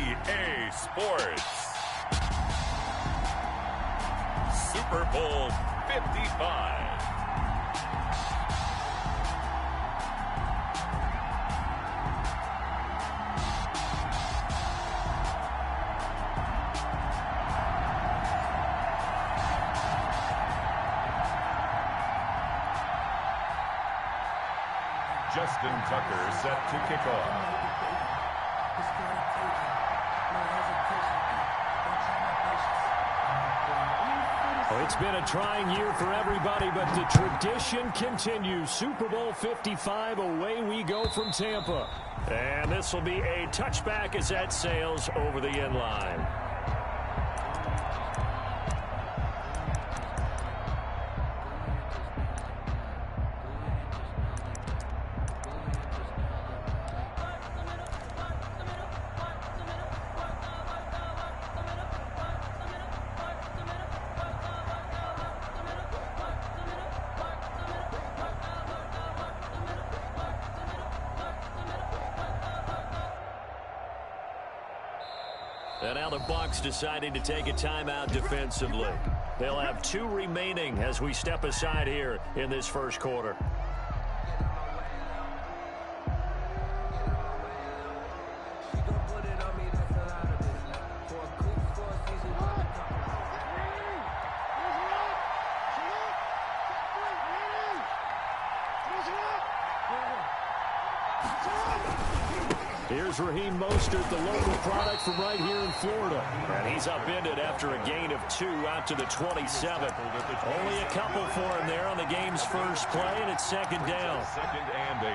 EA Sports. Super Bowl 55. Justin Tucker set to kick off. Well, it's been a trying year for everybody, but the tradition continues. Super Bowl 55, away we go from Tampa. And this will be a touchback as that sails over the end line. And now the Bucs deciding to take a timeout defensively. They'll have 2 remaining as we step aside here in this first quarter. Here's Raheem Mostert, the local product from right here in Florida. And he's upended after a gain of 2 out to the 27. Only a couple for him there on the game's first play, and it's second down. Second and 8.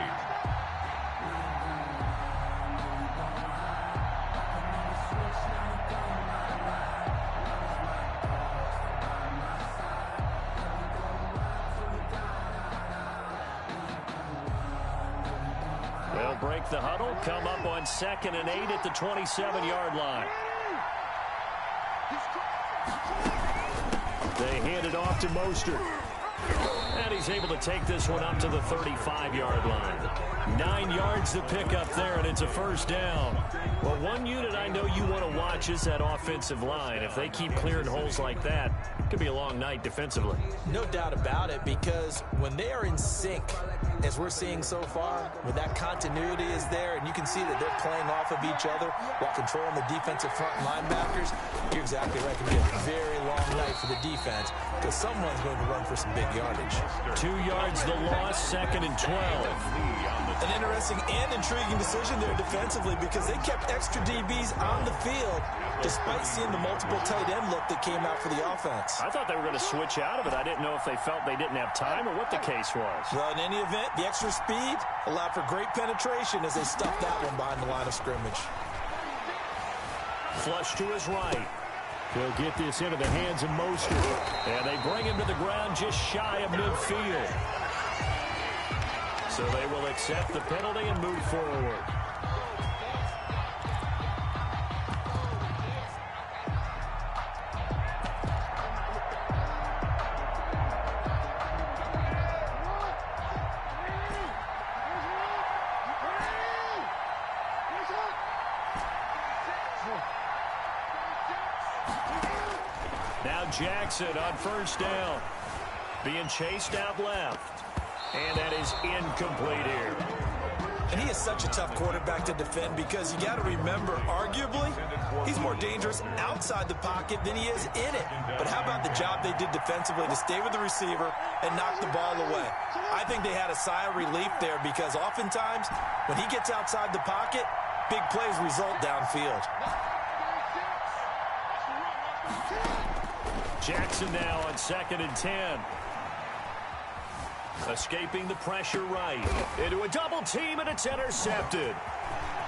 They'll break the huddle, come up on second and 8 at the 27-yard line. They hand it off to Mostert. And he's able to take this one up to the 35-yard line. 9 yards to pick up there, and it's a first down. Well, one unit I know you want to watch is that offensive line. If they keep clearing holes like that, it could be a long night defensively. No doubt about it, because when they are in sync, as we're seeing so far, when that continuity is there, and you can see that they're playing off of each other while controlling the defensive front linebackers, you're exactly right. It can be a very long night for the defense, because someone's going to run for some big yardage. 2 yards the loss, second and 12. An interesting and intriguing decision there defensively, because they kept extra DBs on the field despite seeing the multiple tight end look that came out for the offense. I thought they were going to switch out of it. I didn't know if they felt they didn't have time or what the case was. Well, in any event, the extra speed allowed for great penetration as they stuffed that one behind the line of scrimmage. Flush to his right. He'll get this into the hands of Mostert. And they bring him to the ground just shy of midfield. So they will accept the penalty and move forward. Now Jackson on first down. Being chased out left. And that is incomplete here. And he is such a tough quarterback to defend, because you got to remember, arguably, he's more dangerous outside the pocket than he is in it. But how about the job they did defensively to stay with the receiver and knock the ball away? I think they had a sigh of relief there, because oftentimes when he gets outside the pocket, big plays result downfield. Jackson now on second and 10. Escaping the pressure right. Into a double team, and it's intercepted.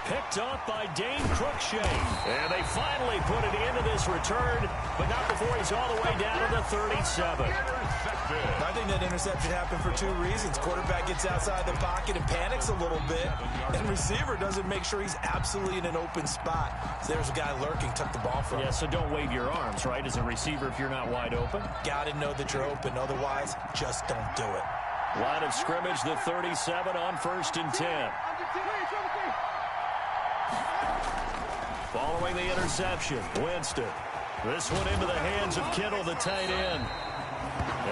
Picked off by Dane Cruikshank. And they finally put it into this return, but not before he's all the way down to the 37. I think that interception happened for 2 reasons. Quarterback gets outside the pocket and panics a little bit, and receiver doesn't make sure he's absolutely in an open spot. So there's a guy lurking, took the ball from him. Yeah, so don't wave your arms, right, as a receiver if you're not wide open. Got to know that you're open. Otherwise, just don't do it. Line of scrimmage, the 37 on first and 10. Following the interception, Winston. This one into the hands of Kittle, the tight end.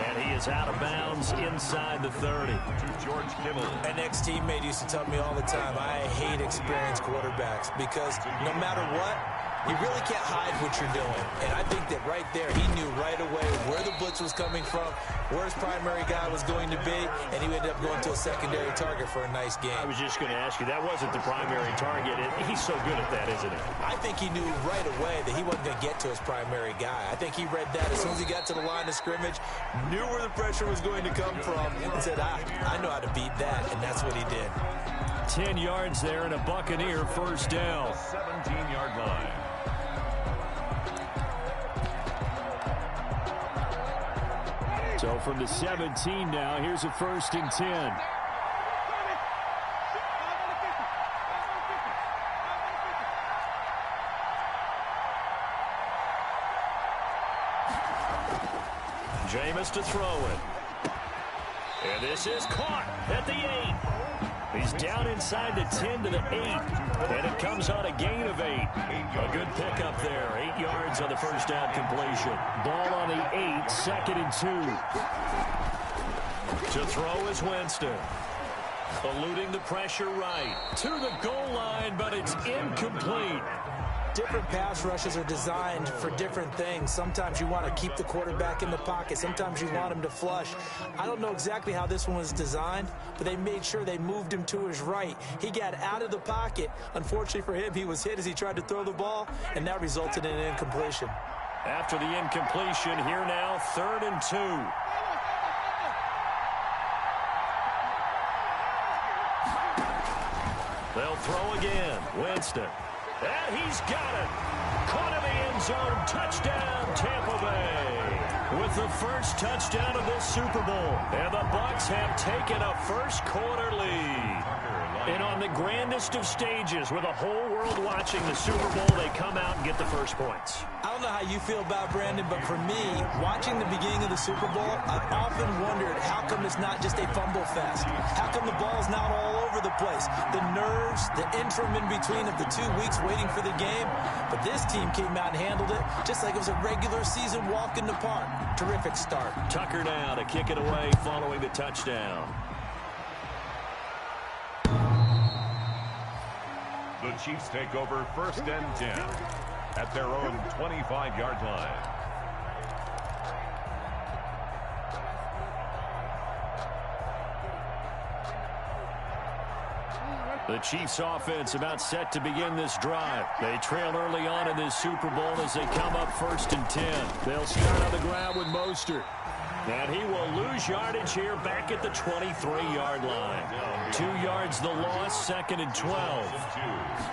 And he is out of bounds inside the 30. To George Kittle. An ex-teammate used to tell me all the time, I hate experienced quarterbacks because no matter what, you really can't hide what you're doing. And I think that right there, he knew right away where the blitz was coming from, where his primary guy was going to be, and he ended up going to a secondary target for a nice game. I was just going to ask you, that wasn't the primary target. He's so good at that, isn't he? I think he knew right away that he wasn't going to get to his primary guy. I think he read that as soon as he got to the line of scrimmage, knew where the pressure was going to come from, and said, I know how to beat that, and that's what he did. 10 yards there and a Buccaneer first down. 17-yard line. So from the 17 now, here's a 1st and 10. Jameis to throw it. And this is caught at the 8. He's down inside the 10 to the 8. And it comes on a gain of 8. A good pickup there. 8 yards on the first down completion. Ball on the 8, 2nd and 2. To throw is Winston. Eluding the pressure right. To the goal line, but it's incomplete. Different pass rushes are designed for different things. Sometimes you want to keep the quarterback in the pocket. Sometimes you want him to flush. I don't know exactly how this one was designed, but they made sure they moved him to his right. He got out of the pocket. Unfortunately for him, he was hit as he tried to throw the ball, and that resulted in an incompletion. After the incompletion, here now, 3rd and 2. They'll throw again. Winston. And he's got it. Caught in the end zone. Touchdown, Tampa Bay. With the first touchdown of this Super Bowl. And the Bucs have taken a first-quarter lead. And on the grandest of stages, with the whole world watching the Super Bowl, they come out and get the first points. I don't know how you feel about Brandon, but for me, watching the beginning of the Super Bowl, I've often wondered how come it's not just a fumble fest? How come the ball's not all over the place? The nerves, the interim in between of the 2 weeks waiting for the game. But this team came out and handled it just like it was a regular season walk in the park. Terrific start. Tucker now to kick it away following the touchdown. The Chiefs take over 1st and 10 at their own 25-yard line. The Chiefs offense about set to begin this drive. They trail early on in this Super Bowl as they come up 1st and 10. They'll start on the ground with Mostert. And he will lose yardage here back at the 23-yard line. 2 yards the loss, 2nd and 12.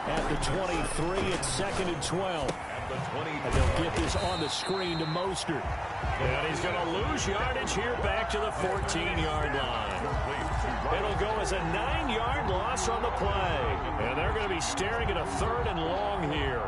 At the 23, it's 2nd and 12. And they'll get this on the screen to Mostert. And he's going to lose yardage here back to the 14-yard line. It'll go as a 9-yard loss on the play. And they're going to be staring at a 3rd and long here.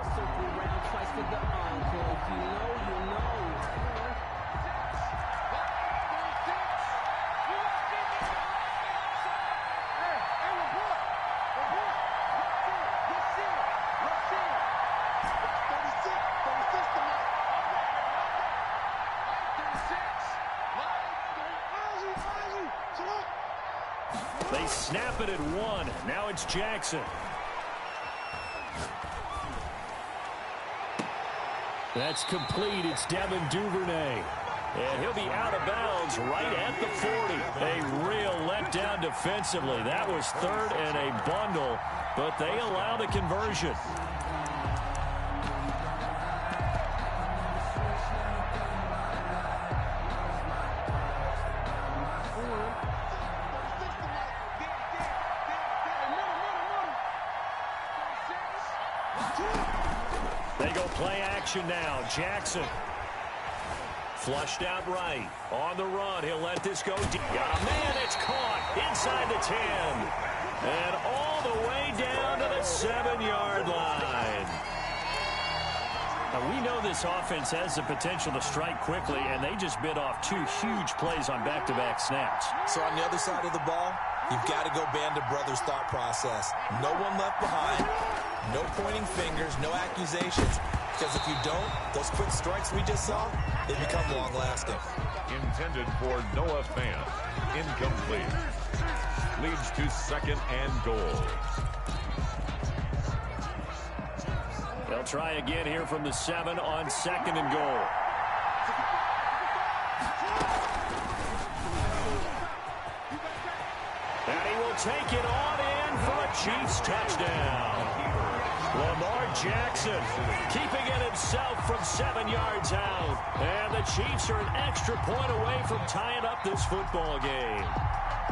They snap it at 1. Now it's Jackson. That's complete. It's Devin Duvernay. And he'll be out of bounds right at the 40. A real letdown defensively. That was 3rd and a bundle, but they allow the conversion. They go play action now. Jackson. Flushed out right. On the run. He'll let this go deep. Got a man. It's caught inside the 10. And all the way down to the 7-yard line. Now, we know this offense has the potential to strike quickly, and they just bit off 2 huge plays on back-to-back snaps. So on the other side of the ball, you've got to go Band of Brothers thought process. No one left behind. No pointing fingers, no accusations. Because if you don't, those quick strikes we just saw, they become long-lasting. Intended for Noah Fant. Incomplete. Leads to 2nd and goal. They'll try again here from the 7 on 2nd and goal. And he will take it on in for a Chiefs touchdown. Lamar Jackson keeping it himself from 7 yards out. And the Chiefs are an extra point away from tying up this football game.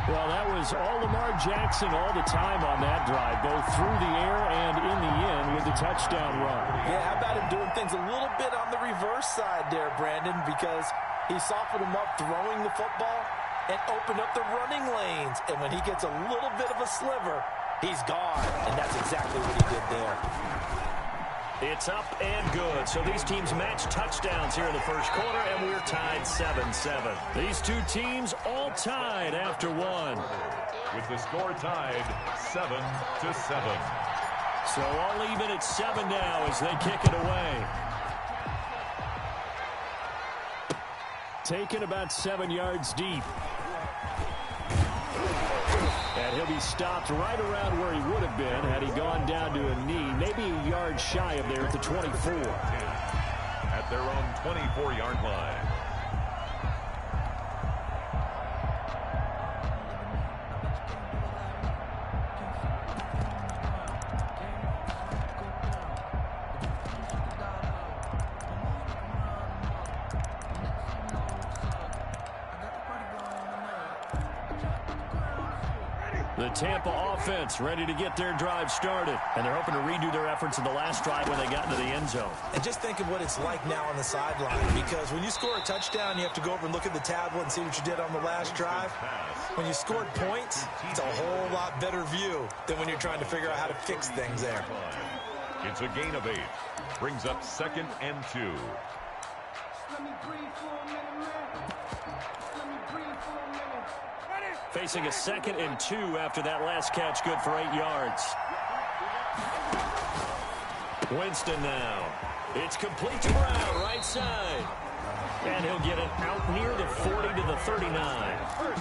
Well, that was all Lamar Jackson all the time on that drive, both through the air and in the end with the touchdown run. Yeah, how about him doing things a little bit on the reverse side there, Brandon, because he softened him up throwing the football and opened up the running lanes. And when he gets a little bit of a sliver, he's gone. And that's exactly what he did there. It's up and good. So these teams match touchdowns here in the first quarter, and we're tied 7-7. These two teams all tied after one. With the score tied 7-7. So all even at 7 now as they kick it away. Taken about 7 yards deep. And he'll be stopped right around where he would have been had he gone down to a knee, maybe a yard shy of there at the 24. At their own 24-yard line. The Tampa offense ready to get their drive started. And they're hoping to redo their efforts in the last drive when they got into the end zone. And just think of what it's like now on the sideline. Because when you score a touchdown, you have to go over and look at the tablet and see what you did on the last drive. When you scored points, it's a whole lot better view than when you're trying to figure out how to fix things there. It's a gain of 8. Brings up 2nd and 2. Facing a 2nd and 2 after that last catch, good for 8 yards. Winston now. It's complete to Brown, right side. And he'll get it out near the 40 to the 39.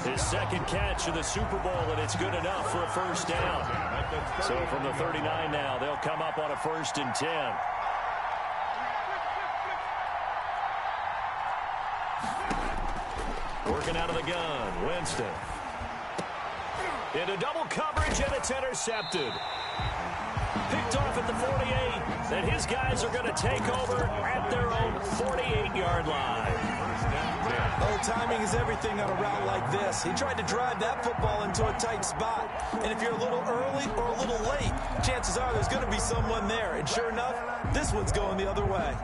His 2nd catch of the Super Bowl, and it's good enough for a first down. So from the 39 now, they'll come up on a 1st and 10. Working out of the gun, Winston. Into double coverage, and it's intercepted. Picked off at the 48, and his guys are going to take over at their own 48-yard line. Oh, timing is everything on a route like this. He tried to drive that football into a tight spot. And if you're a little early or a little late, chances are there's going to be someone there. And sure enough, this one's going the other way.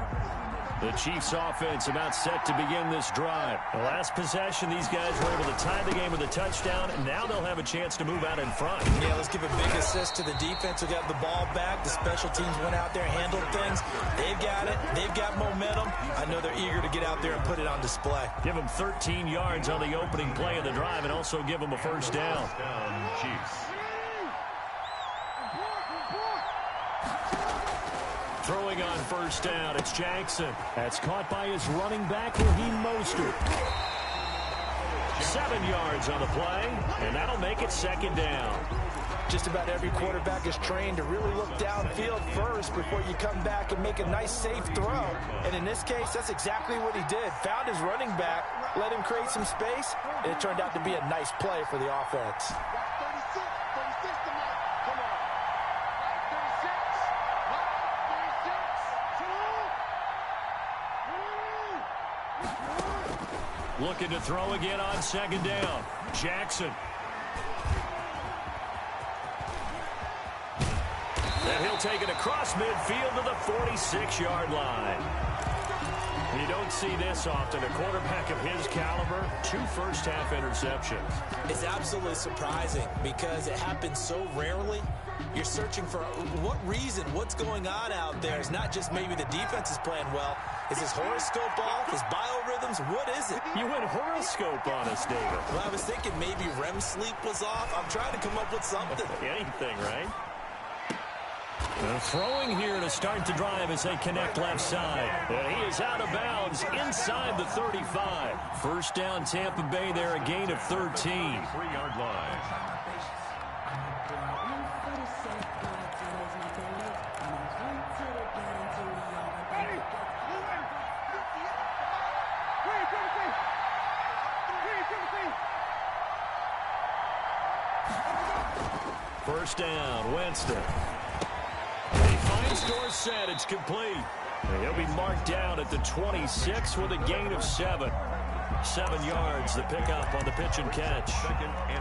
The Chiefs offense about set to begin this drive. The last possession, these guys were able to tie the game with a touchdown, and now they'll have a chance to move out in front. Yeah, let's give a big assist to the defense who got the ball back. The special teams went out there, handled things. They've got it. They've got momentum. I know they're eager to get out there and put it on display. Give them 13 yards on the opening play of the drive and also give them a first down. Chiefs. Throwing on first down, it's Jackson. That's caught by his running back, Raheem Mostert. 7 yards on the play, and that'll make it 2nd down. Just about every quarterback is trained to really look downfield first before you come back and make a nice, safe throw. And in this case, that's exactly what he did. Found his running back, let him create some space, and it turned out to be a nice play for the offense. Looking to throw again on 2nd down. Jackson. And he'll take it across midfield to the 46-yard line. You don't see this often. A quarterback of his caliber, 2 first-half interceptions. It's absolutely surprising because it happens so rarely. You're searching for what reason, what's going on out there. It's not just maybe the defense is playing well. Is his horoscope off? His biorhythms? What is it? You went horoscope on us, David. Well, I was thinking maybe REM sleep was off. I'm trying to come up with something. Anything, right? Throwing here to start the drive as they connect left side. And he is out of bounds inside the 35. First down, Tampa Bay there, a gain of 13. 3-yard line. First down, Winston. He finds Dorsett. It's complete. And he'll be marked down at the 26 with a gain of 7. 7 yards, the pickup on the pitch and catch.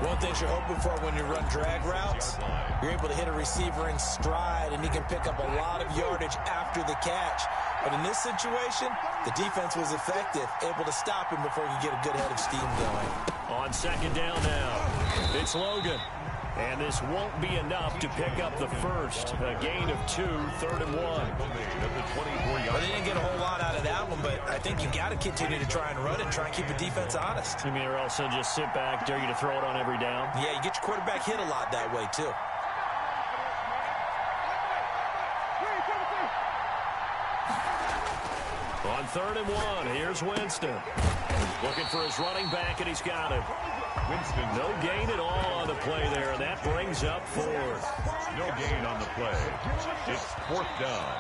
One thing you're hoping for when you run drag routes, you're able to hit a receiver in stride, and he can pick up a lot of yardage after the catch. But in this situation, the defense was effective, able to stop him before he could get a good head of steam going. On second down now, it's Logan. And this won't be enough to pick up the first. A gain of 2, 3rd and 1. Well, they didn't get a whole lot out of that one, but I think you got to continue to try and run and try and keep the defense honest. You mean, or else they'll just sit back, dare you to throw it on every down? Yeah, you get your quarterback hit a lot that way, too. On 3rd and 1, here's Winston. Looking for his running back, and he's got it. Winston. No gain at all on the play there, and that brings up 4th. No gain on the play. It's 4th down.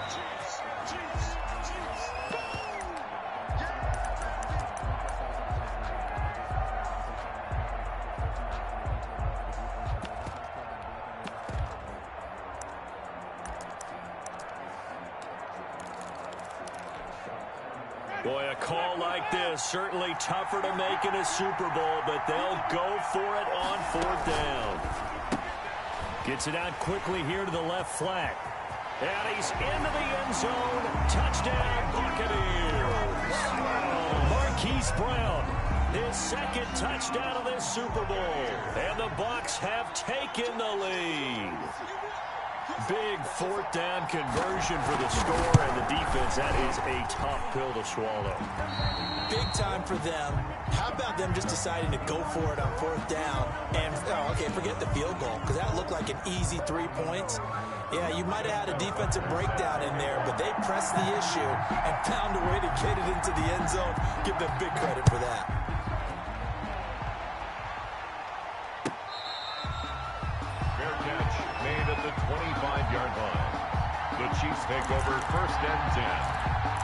Boy, a call like this, certainly tougher to make in a Super Bowl, but they'll go for it on 4th down. Gets it out quickly here to the left flat. And he's into the end zone. Touchdown, Buccaneers. Marquise Brown, his 2nd touchdown of this Super Bowl. And the Bucs have taken the lead. Big 4th down conversion for the score, and the defense, that is a tough pill to swallow. Big time for them. How about them just deciding to go for it on 4th down? And, okay, forget the field goal, because that looked like an easy 3 points. Yeah, you might have had a defensive breakdown in there, but they pressed the issue and found a way to get it into the end zone. Give them big credit for that. Made at the 25-yard line. The Chiefs take over 1st and 10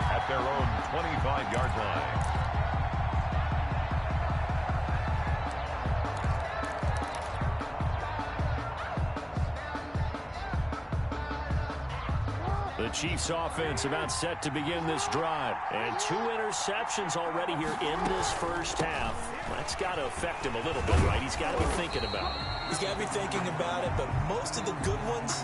at their own 25-yard line. The Chiefs offense about set to begin this drive. And 2 interceptions already here in this first half. That's got to affect him a little bit, right? He's got to be thinking about it. He's got to be thinking about it, but most of the good ones,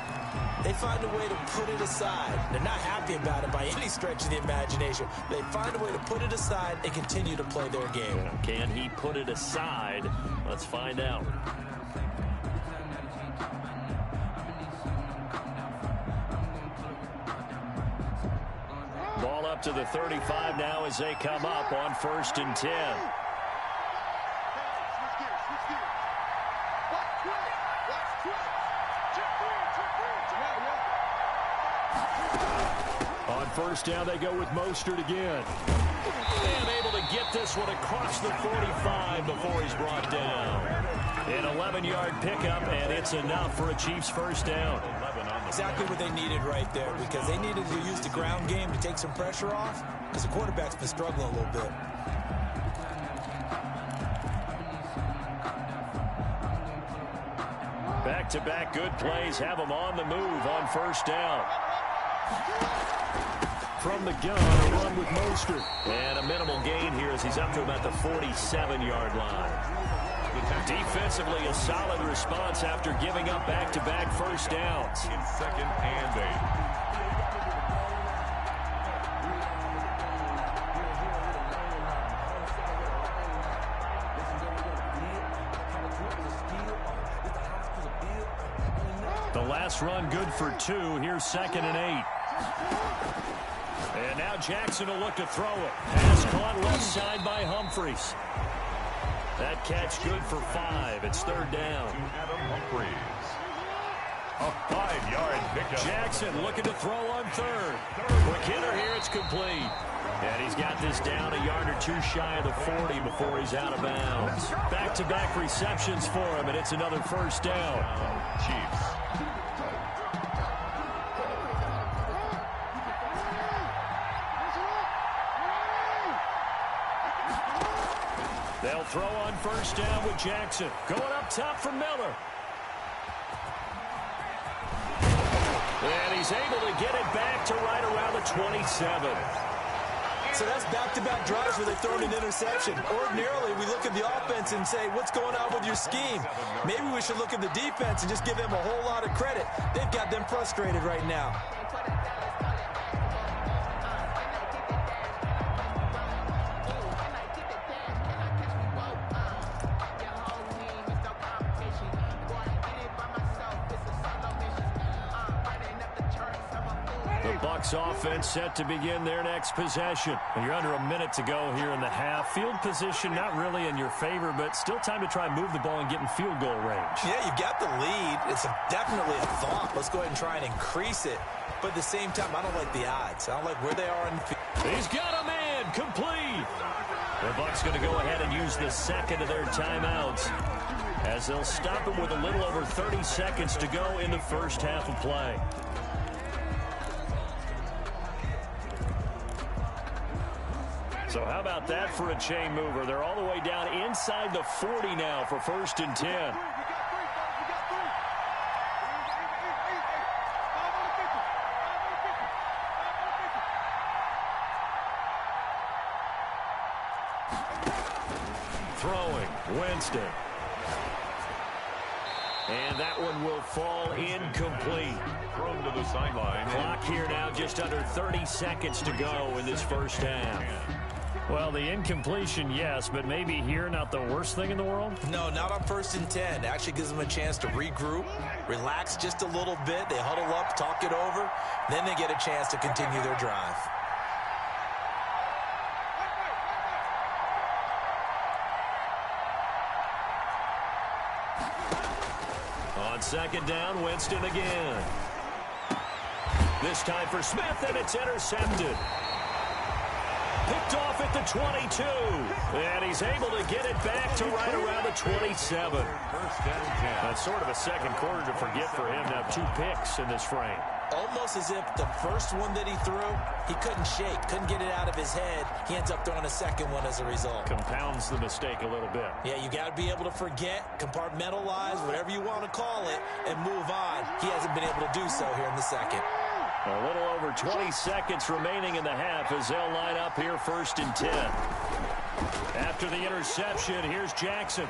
they find a way to put it aside. They're not happy about it by any stretch of the imagination. They find a way to put it aside and continue to play their game. Can he put it aside? Let's find out. Ball up to the 35 now as they come up on 1st and 10. On 1st down, they go with Mostert again. And able to get this one across the 45 before he's brought down. An 11-yard pickup, and it's enough for a Chiefs 1st down. Exactly what they needed right there, because they needed to use the ground game to take some pressure off, because the quarterback's been struggling a little bit. Back-to-back good plays have them on the move on 1st down. From the gun, a run with Mostert. And a minimal gain here as he's up to about the 47-yard line. Defensively, a solid response after giving up back-to-back 1st downs. In 2nd and 8. The last run good for 2. Here's 2nd and 8. And now Jackson will look to throw it. Pass caught left side by Humphries. That catch good for 5. It's 3rd down. To Adam Humphries. A 5-yard pickup. Jackson looking to throw on third. Quick hitter here, it's complete. And he's got this down a yard or two shy of the 40 before he's out of bounds. Back-to-back receptions for him, and it's another first down. Chiefs. They'll throw on first down with Jackson. Going up top for Miller. And he's able to get it back to right around the 27. So that's back-to-back drives where they throw an interception. Ordinarily, we look at the offense and say, what's going on with your scheme? Maybe we should look at the defense and just give them a whole lot of credit. They've got them frustrated right now. Bucs offense set to begin their next possession. And you're under a minute to go here in the half. Field position not really in your favor, but still time to try and move the ball and get in field goal range. Yeah, you've got the lead. It's definitely a thought. Let's go ahead and try and increase it. But at the same time, I don't like the odds. I don't like where they are in the field. He's got a man complete. The Bucs going to go ahead and use the second of their timeouts as they'll stop him with a little over 30 seconds to go in the first half of play. So how about that for a chain mover? They're all the way down inside the 40 now for 1st and 10. Throwing, Winston. And that one will fall incomplete. Thrown to the sideline. Clock here now, just under 30 seconds to go in this first half. Well, the incompletion, yes, but maybe here not the worst thing in the world? No, not on 1st and 10. It actually gives them a chance to regroup, relax just a little bit. They huddle up, talk it over. Then they get a chance to continue their drive. On 2nd down, Winston again. This time for Smith, and it's intercepted. Picked off at the 22. And he's able to get it back to right around the 27. 1st and 10. That's sort of a second quarter to forget for him to have 2 picks in this frame. Almost as if the first one that he threw, he couldn't shake, couldn't get it out of his head. He ends up throwing a second one as a result. Compounds the mistake a little bit. Yeah, you got to be able to forget, compartmentalize, whatever you want to call it, and move on. He hasn't been able to do so here in the second. A little over 20 seconds remaining in the half as they'll line up here 1st and 10. After the interception, here's Jackson.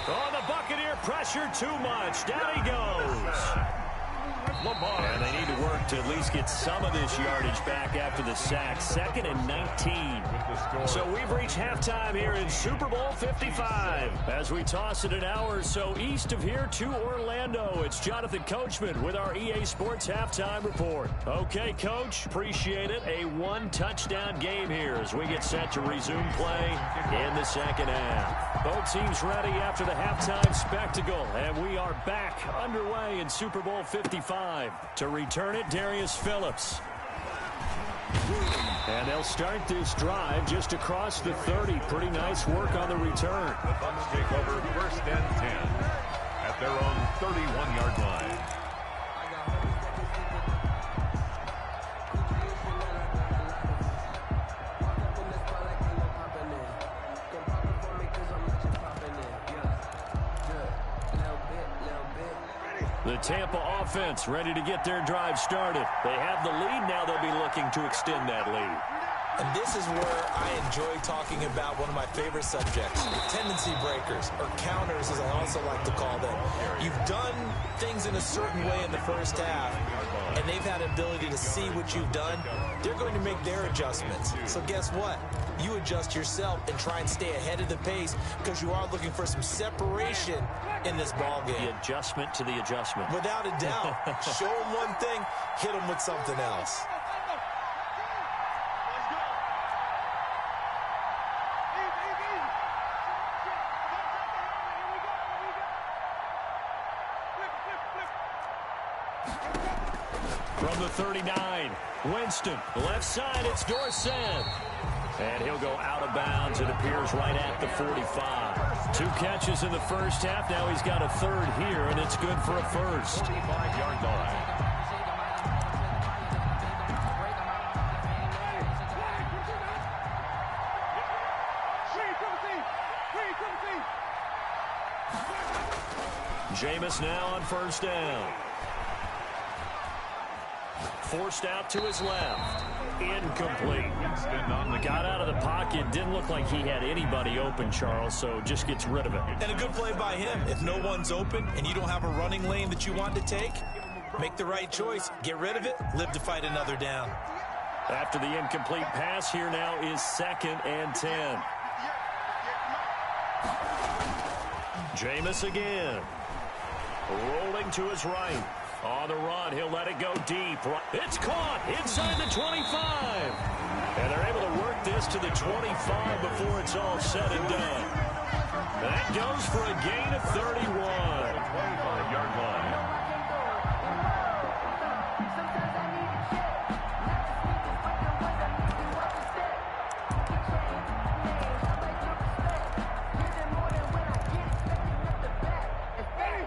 Oh, the Buccaneer pressure too much. Down he goes. Lamar. And they need to work to at least get some of this yardage back after the sack. 2nd and 19. So we've reached halftime here in Super Bowl 55. As we toss it an hour or so east of here to Orlando, it's Jonathan Coachman with our EA Sports Halftime Report. Okay, Coach, appreciate it. A 1-touchdown game here as we get set to resume play in the second half. Both teams ready after the halftime spectacle, and we are back underway in Super Bowl 55. To return it, Darius Phillips. And they'll start this drive just across the 30. Pretty nice work on the return. The Bucs take over 1st and 10 at their own 31-yard line. The Tampa offense ready to get their drive started. They have the lead. Now they'll be looking to extend that lead. And this is where I enjoy talking about one of my favorite subjects, tendency breakers, or counters as I also like to call them. You've done things in a certain way in the first half, and they've had an ability to see what you've done. They're going to make their adjustments. So guess what? You adjust yourself and try and stay ahead of the pace because you are looking for some separation in this ball game. The adjustment to the adjustment. Without a doubt. Show them one thing, hit them with something else. the 39. Winston, left side, it's Dorsett. And he'll go out of bounds. It appears right at the 45. 2 catches in the first half. Now he's got a third here, and it's good for a first. 45-yard line. Jameis now on first down. Forced out to his left. Incomplete. Got out of the pocket. Didn't look like he had anybody open, Charles, so just gets rid of it. And a good play by him. If no one's open and you don't have a running lane that you want to take, make the right choice. Get rid of it. Live to fight another down. After the incomplete pass, here now is 2nd and 10. Jameis again. Rolling to his right. On the run, he'll let it go deep. It's caught inside the 25. And they're able to work this to the 25 before it's all said and done. That goes for a gain of 31. 25-yard line.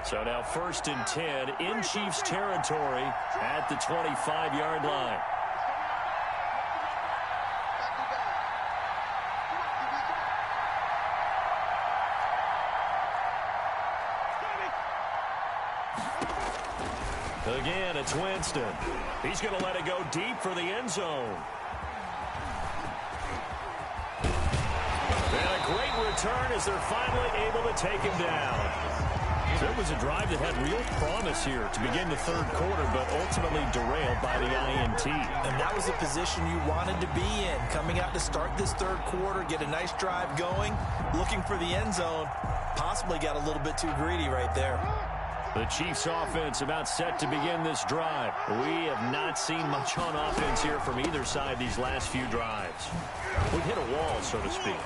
So now 1st and 10 in Chiefs territory at the 25-yard line. Again, it's Winston. He's going to let it go deep for the end zone. And a great return as they're finally able to take him down. So it was a drive that had real promise here to begin the third quarter, but ultimately derailed by the INT. And that was the position you wanted to be in. Coming out to start this third quarter, get a nice drive going, looking for the end zone. Possibly got a little bit too greedy right there. The Chiefs offense about set to begin this drive. We have not seen much on offense here from either side these last few drives. We've hit a wall, so to speak.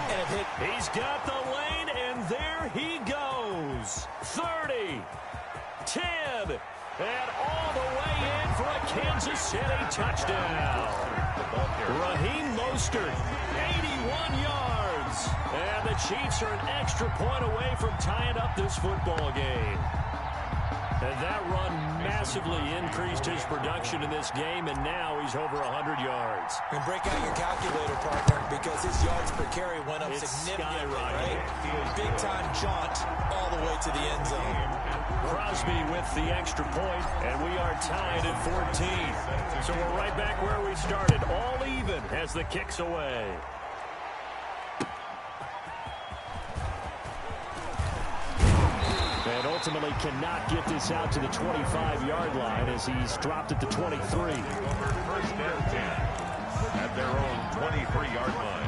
And it hit. He's got the lane, and there he goes. 30, 10, and all the way in for a Kansas City touchdown. Raheem Mostert, 81 yards. And the Chiefs are an extra point away from tying up this football game. And that run massively increased his production in this game, and now he's over 100 yards. And break out your calculator, partner, because his yards per carry went up significantly, right? Big-time jaunt all the way to the end zone. Crosby with the extra point, and we are tied at 14. So we're right back where we started, all even as the kick's away. And ultimately cannot get this out to the 25-yard line as he's dropped at the 23. Over 1st and 10 at their own 23-yard line.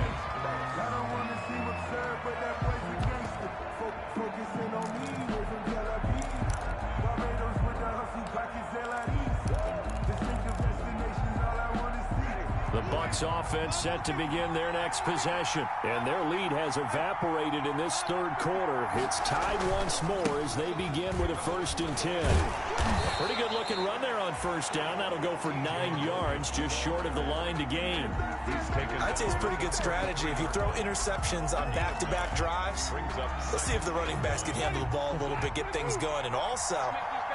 The Bucs offense set to begin their next possession. And their lead has evaporated in this third quarter. It's tied once more as they begin with a 1st and 10. Pretty good looking run there on first down. That'll go for 9 yards, just short of the line to gain. I'd say it's pretty good strategy. If you throw interceptions on back-to-back drives, let's see if the running backs can handle the ball a little bit, get things going. And also,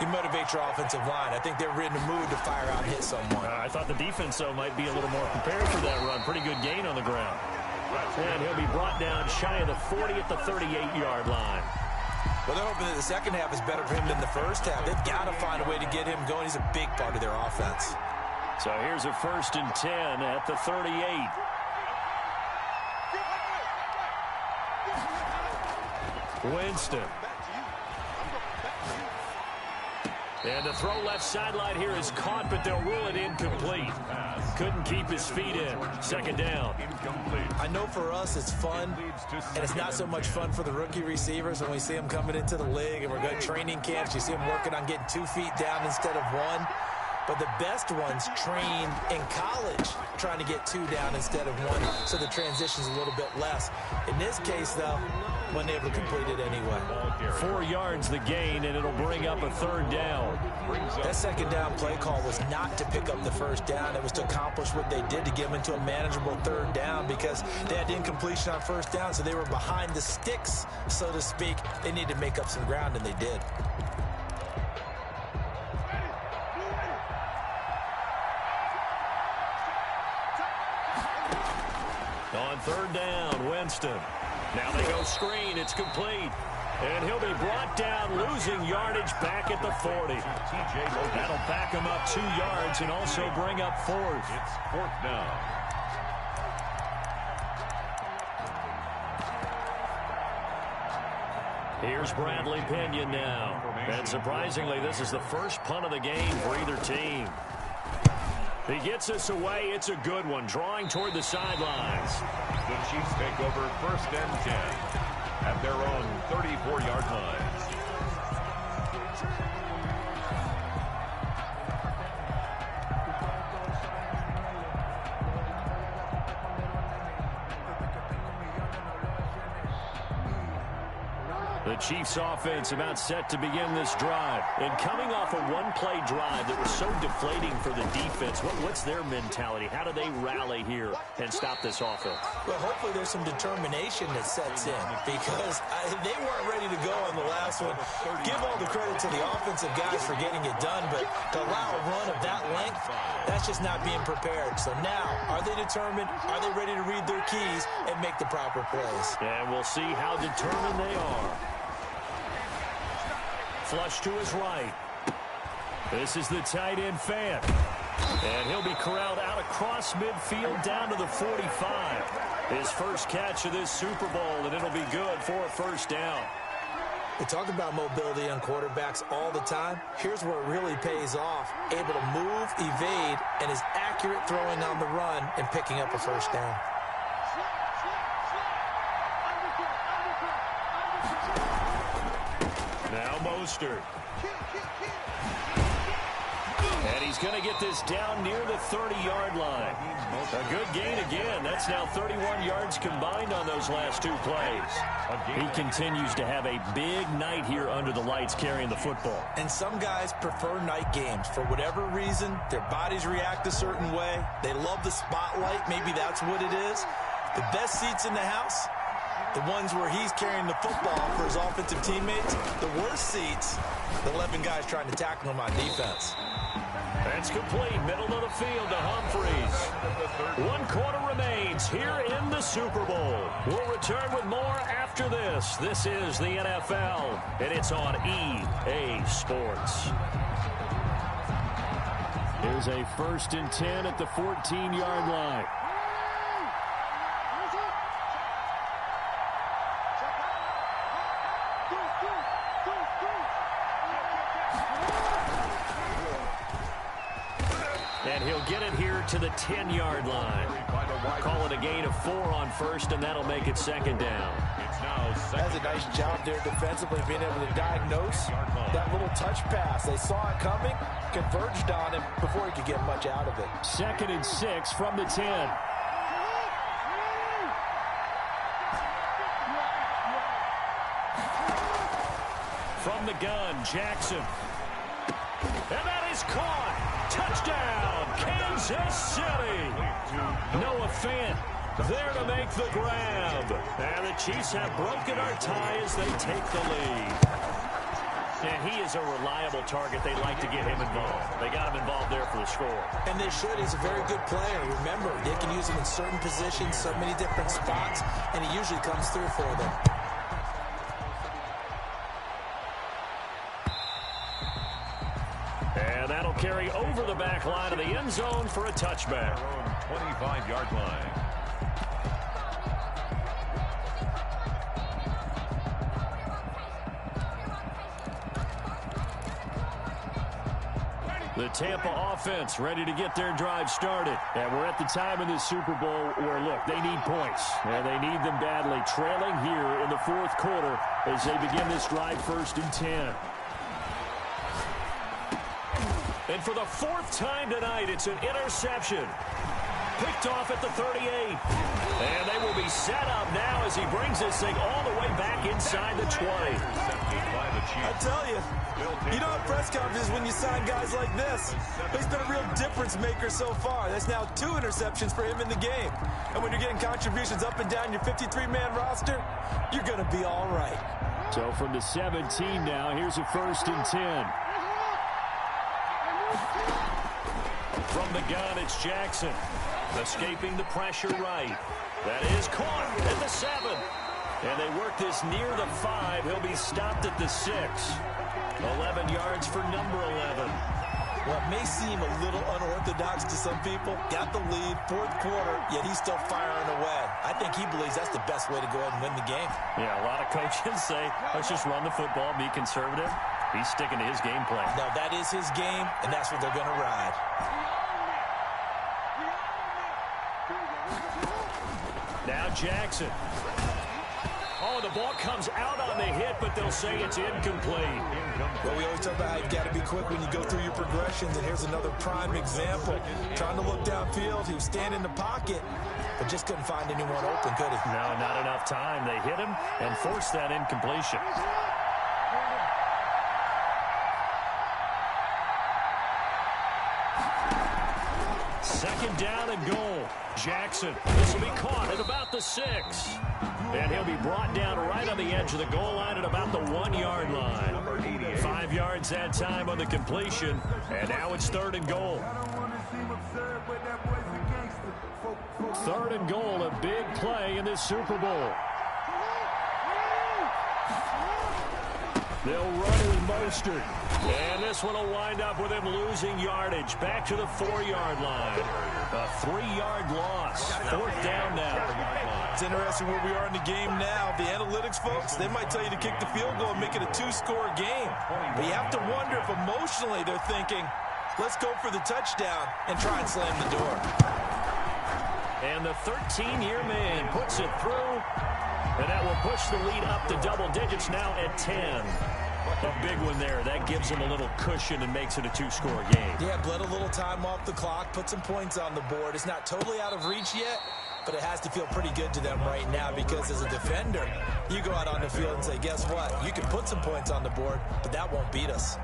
you motivate your offensive line. I think they're in the mood to fire out and hit someone. I thought the defense, though, might be a little more prepared for that run. Pretty good gain on the ground. And he'll be brought down shy of the 40 at the 38-yard line. Well, they're hoping that the second half is better for him than the first half. They've got to find a way to get him going. He's a big part of their offense. So here's a 1st and 10 at the 38. Winston. And the throw left sideline here is caught, but they'll rule it incomplete. Couldn't keep his feet in. 2nd down. I know for us it's fun, and it's not so much fun for the rookie receivers when we see them coming into the league and we're going to training camps. You see them working on getting 2 feet down instead of 1. But the best ones train in college trying to get 2 down instead of 1, so the transition's a little bit less. In this case, though, wasn't able to complete it anyway. 4 yards the gain, and it'll bring up a third down. That second down play call was not to pick up the first down. It was to accomplish what they did to get them into a manageable third down because they had incompletion on first down, so they were behind the sticks, so to speak. They needed to make up some ground, and they did. On third down, Winston. Now they go screen. It's complete. And he'll be brought down, losing yardage back at the 40. That'll back him up 2 yards and also bring up fourth. It's fourth down. Here's Bradley Pinion now. And surprisingly, this is the first punt of the game for either team. He gets us away. It's a good one, drawing toward the sidelines. The Chiefs take over first and 10 at their own 34-yard line. The Chiefs offense about set to begin this drive. And coming off a one-play drive that was so deflating for the defense, what's their mentality? How do they rally here and stop this offense? Well, hopefully there's some determination that sets in because they weren't ready to go on the last one. Give all the credit to the offensive guys for getting it done, but to allow a run of that length, that's just not being prepared. So now, are they determined? Are they ready to read their keys and make the proper plays? And we'll see how determined they are. Flush to his right. This is the tight end Fant. And he'll be corralled out across midfield down to the 45. His first catch of this Super Bowl, and it'll be good for a first down. We talk about mobility on quarterbacks all the time. Here's where it really pays off. Able to move, evade, and is accurate throwing on the run and picking up a first down. Now Mostert. And he's going to get this down near the 30-yard line. A good gain again. That's now 31 yards combined on those last 2 plays. He continues to have a big night here under the lights carrying the football. And some guys prefer night games. For whatever reason, their bodies react a certain way. They love the spotlight. Maybe that's what it is. The best seats in the house, the ones where he's carrying the football for his offensive teammates. The worst seats, the 11 guys trying to tackle him on defense. That's complete. Middle of the field to Humphries. 1 quarter remains here in the Super Bowl. We'll return with more after this. This is the NFL, and it's on EA Sports. Here's a 1st and 10 at the 14-yard line. And he'll get it here to the 10-yard line. Call it a gain of 4 on first, and that'll make it 2nd down. That's a nice job there defensively, being able to diagnose that little touch pass. They saw it coming, converged on him before he could get much out of it. 2nd and 6 from the 10. From the gun, Jackson. And that is caught. Touchdown, Kansas City. Noah Fant there to make the grab. And the Chiefs have broken our tie as they take the lead. And he is a reliable target. They like to get him involved. They got him involved there for the score. And they should. He's a very good player. Remember, they can use him in certain positions, so many different spots, and he usually comes through for them. And that'll carry over the back line of the end zone for a touchback. 25-yard line. The Tampa offense ready to get their drive started. And we're at the time in this Super Bowl where, look, they need points. And they need them badly. Trailing here in the 4th quarter as they begin this drive 1st and 10. And for the 4th time tonight, it's an interception. picked off at the 38. And they will be set up now as he brings this thing all the way back inside the 20. I tell you, you don't have press conferences when you sign guys like this. He's been a real difference maker so far. That's now 2 interceptions for him in the game. And when you're getting contributions up and down your 53-man roster, you're going to be all right. So from the 17 now, here's a 1st and 10. From the gun, it's Jackson. Escaping the pressure right. That is caught at the 7. And they work this near the 5. He'll be stopped at the 6. 11 yards for number 11. Well, it may seem a little unorthodox to some people. Got the lead, 4th quarter, yet he's still firing away. I think he believes that's the best way to go ahead and win the game. Yeah, a lot of coaches say, let's just run the football, be conservative. He's sticking to his game plan. No, that is his game, and that's what they're going to ride. Now Jackson. Oh, the ball comes out on the hit, but they'll say it's incomplete. Well, we always talk about how you've got to be quick when you go through your progressions, and here's another prime example. Trying to look downfield, he was standing in the pocket, but just couldn't find anyone open, could he? No, not enough time. They hit him and forced that incompletion. Second down and goal. Jackson. This will be caught at about the 6. And he'll be brought down right on the edge of the goal line at about the 1-yard line. 5 yards that time on the completion. And now it's 3rd and goal. 3rd and goal, a big play in this Super Bowl. They'll run with Mostert. And this one will wind up with him losing yardage. Back to the 4-yard line. A 3-yard loss. 4th down now. It's interesting where we are in the game now. The analytics folks, they might tell you to kick the field goal and make it a 2-score game. But you have to wonder if emotionally they're thinking, let's go for the touchdown and try and slam the door. And the 13-year man puts it through. And that will push the lead up to double digits now at 10. A big one there. That gives them a little cushion and makes it a 2-score game. Yeah, bled a little time off the clock, put some points on the board. It's not totally out of reach yet, but it has to feel pretty good to them right now because as a defender, you go out on the field and say, guess what? You can put some points on the board, but that won't beat us.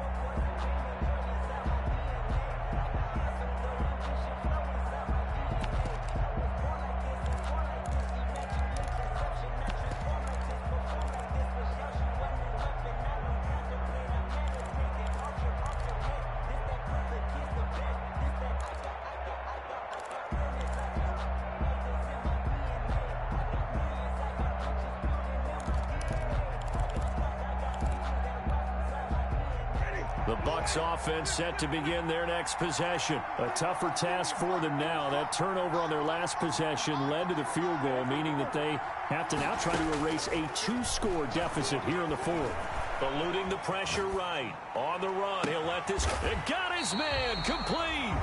The Bucs offense set to begin their next possession. A tougher task for them now. That turnover on their last possession led to the field goal, meaning that they have to now try to erase a 2-score deficit here in the 4th. Eluding the pressure right. On the run, he'll let this... It got his man complete.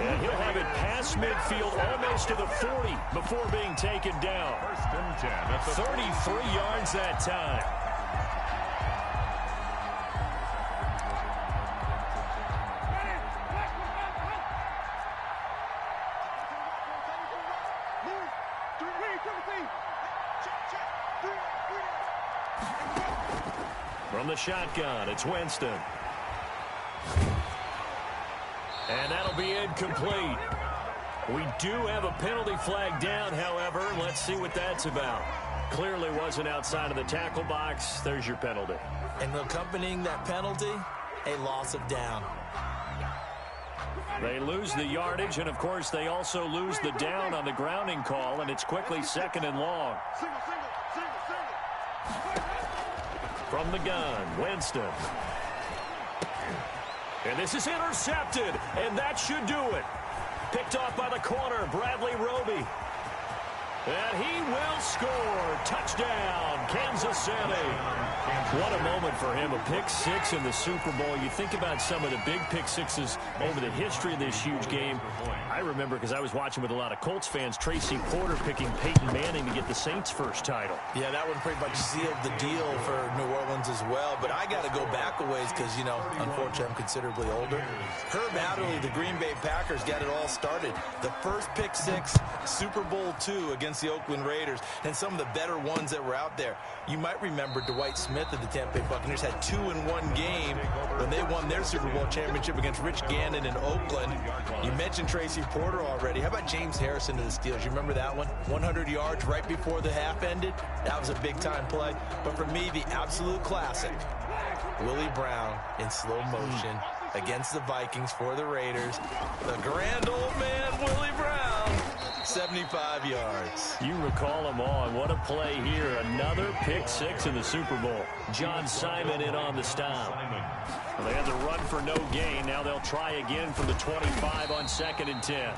And he'll have it past midfield almost to the 40 before being taken down. 33 yards that time. From the shotgun, it's Winston. And that'll be incomplete. We do have a penalty flag down, however. Let's see what that's about. Clearly wasn't outside of the tackle box. There's your penalty. And accompanying that penalty, a loss of down. They lose the yardage, and, of course, they also lose the down on the grounding call, and it's quickly 2nd and long. From the gun, Winston. And this is intercepted, and that should do it. Picked off by the corner, Bradley Roby. And he will score. Touchdown, Kansas City. What a moment for him, a pick six in the Super Bowl. You think about some of the big pick sixes over the history of this huge game. I remember, because I was watching with a lot of Colts fans, Tracy Porter picking Peyton Manning to get the Saints' first title. Yeah, that one pretty much sealed the deal for New Orleans as well. But I got to go back a ways because, you know, unfortunately I'm considerably older. Herb Adderley, the Green Bay Packers, got it all started. The first pick six, Super Bowl II against the Oakland Raiders, and some of the better ones that were out there. You might remember Dwight Smith of the Tampa Bay Buccaneers had 2 in one game when they won their Super Bowl championship against Rich Gannon in Oakland. You mentioned Tracy Porter already. How about James Harrison of the Steelers? You remember that one? 100 yards right before the half ended. That was a big-time play. But for me, the absolute classic, Willie Brown in slow motion against the Vikings for the Raiders. The grand old man, Willie Brown, 75 yards. You recall them all. What a play here. Another pick six in the Super Bowl. John Simon in on the stop. Well, they had to run for no gain. Now they'll try again from the 25 on 2nd and 10.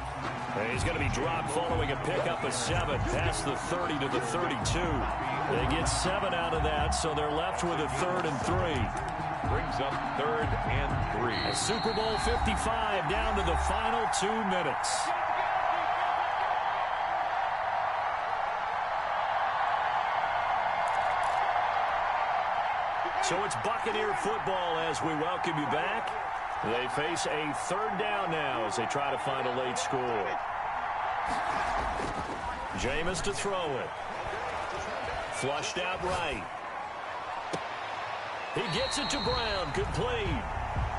And he's going to be dropped following a pickup of 7 past the 30 to the 32. They get 7 out of that, so they're left with a 3rd and 3. Brings up 3rd and 3. A Super Bowl 55 down to the final 2 minutes. So it's Buccaneer football as we welcome you back. They face a 3rd down now as they try to find a late score. Jameis to throw it. Flushed out right. He gets it to Brown. Complete.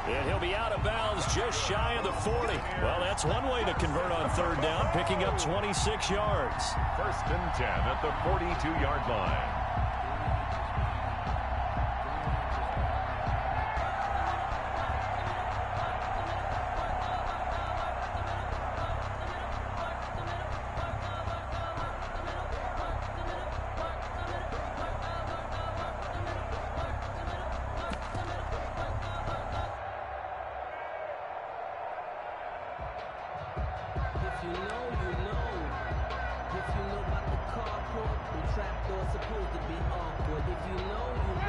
And he'll be out of bounds just shy of the 40. Well, that's one way to convert on 3rd down, picking up 26 yards. 1st and 10 at the 42-yard line.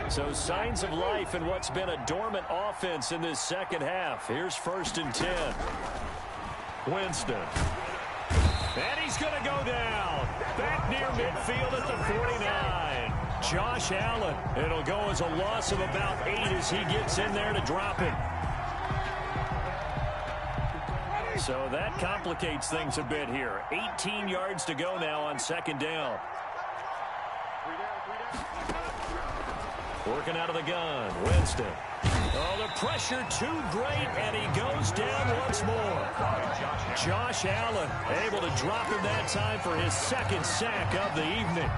So signs of life in what's been a dormant offense in this second half. Here's 1st and 10. Winston. And he's going to go down. Back near midfield at the 49. Josh Allen. It'll go as a loss of about 8 as he gets in there to drop it. So that complicates things a bit here. 18 yards to go now on 2nd down. Working out of the gun, Winston. Oh, the pressure too great, and he goes down once more. Josh Allen able to drop him that time for his 2nd sack of the evening.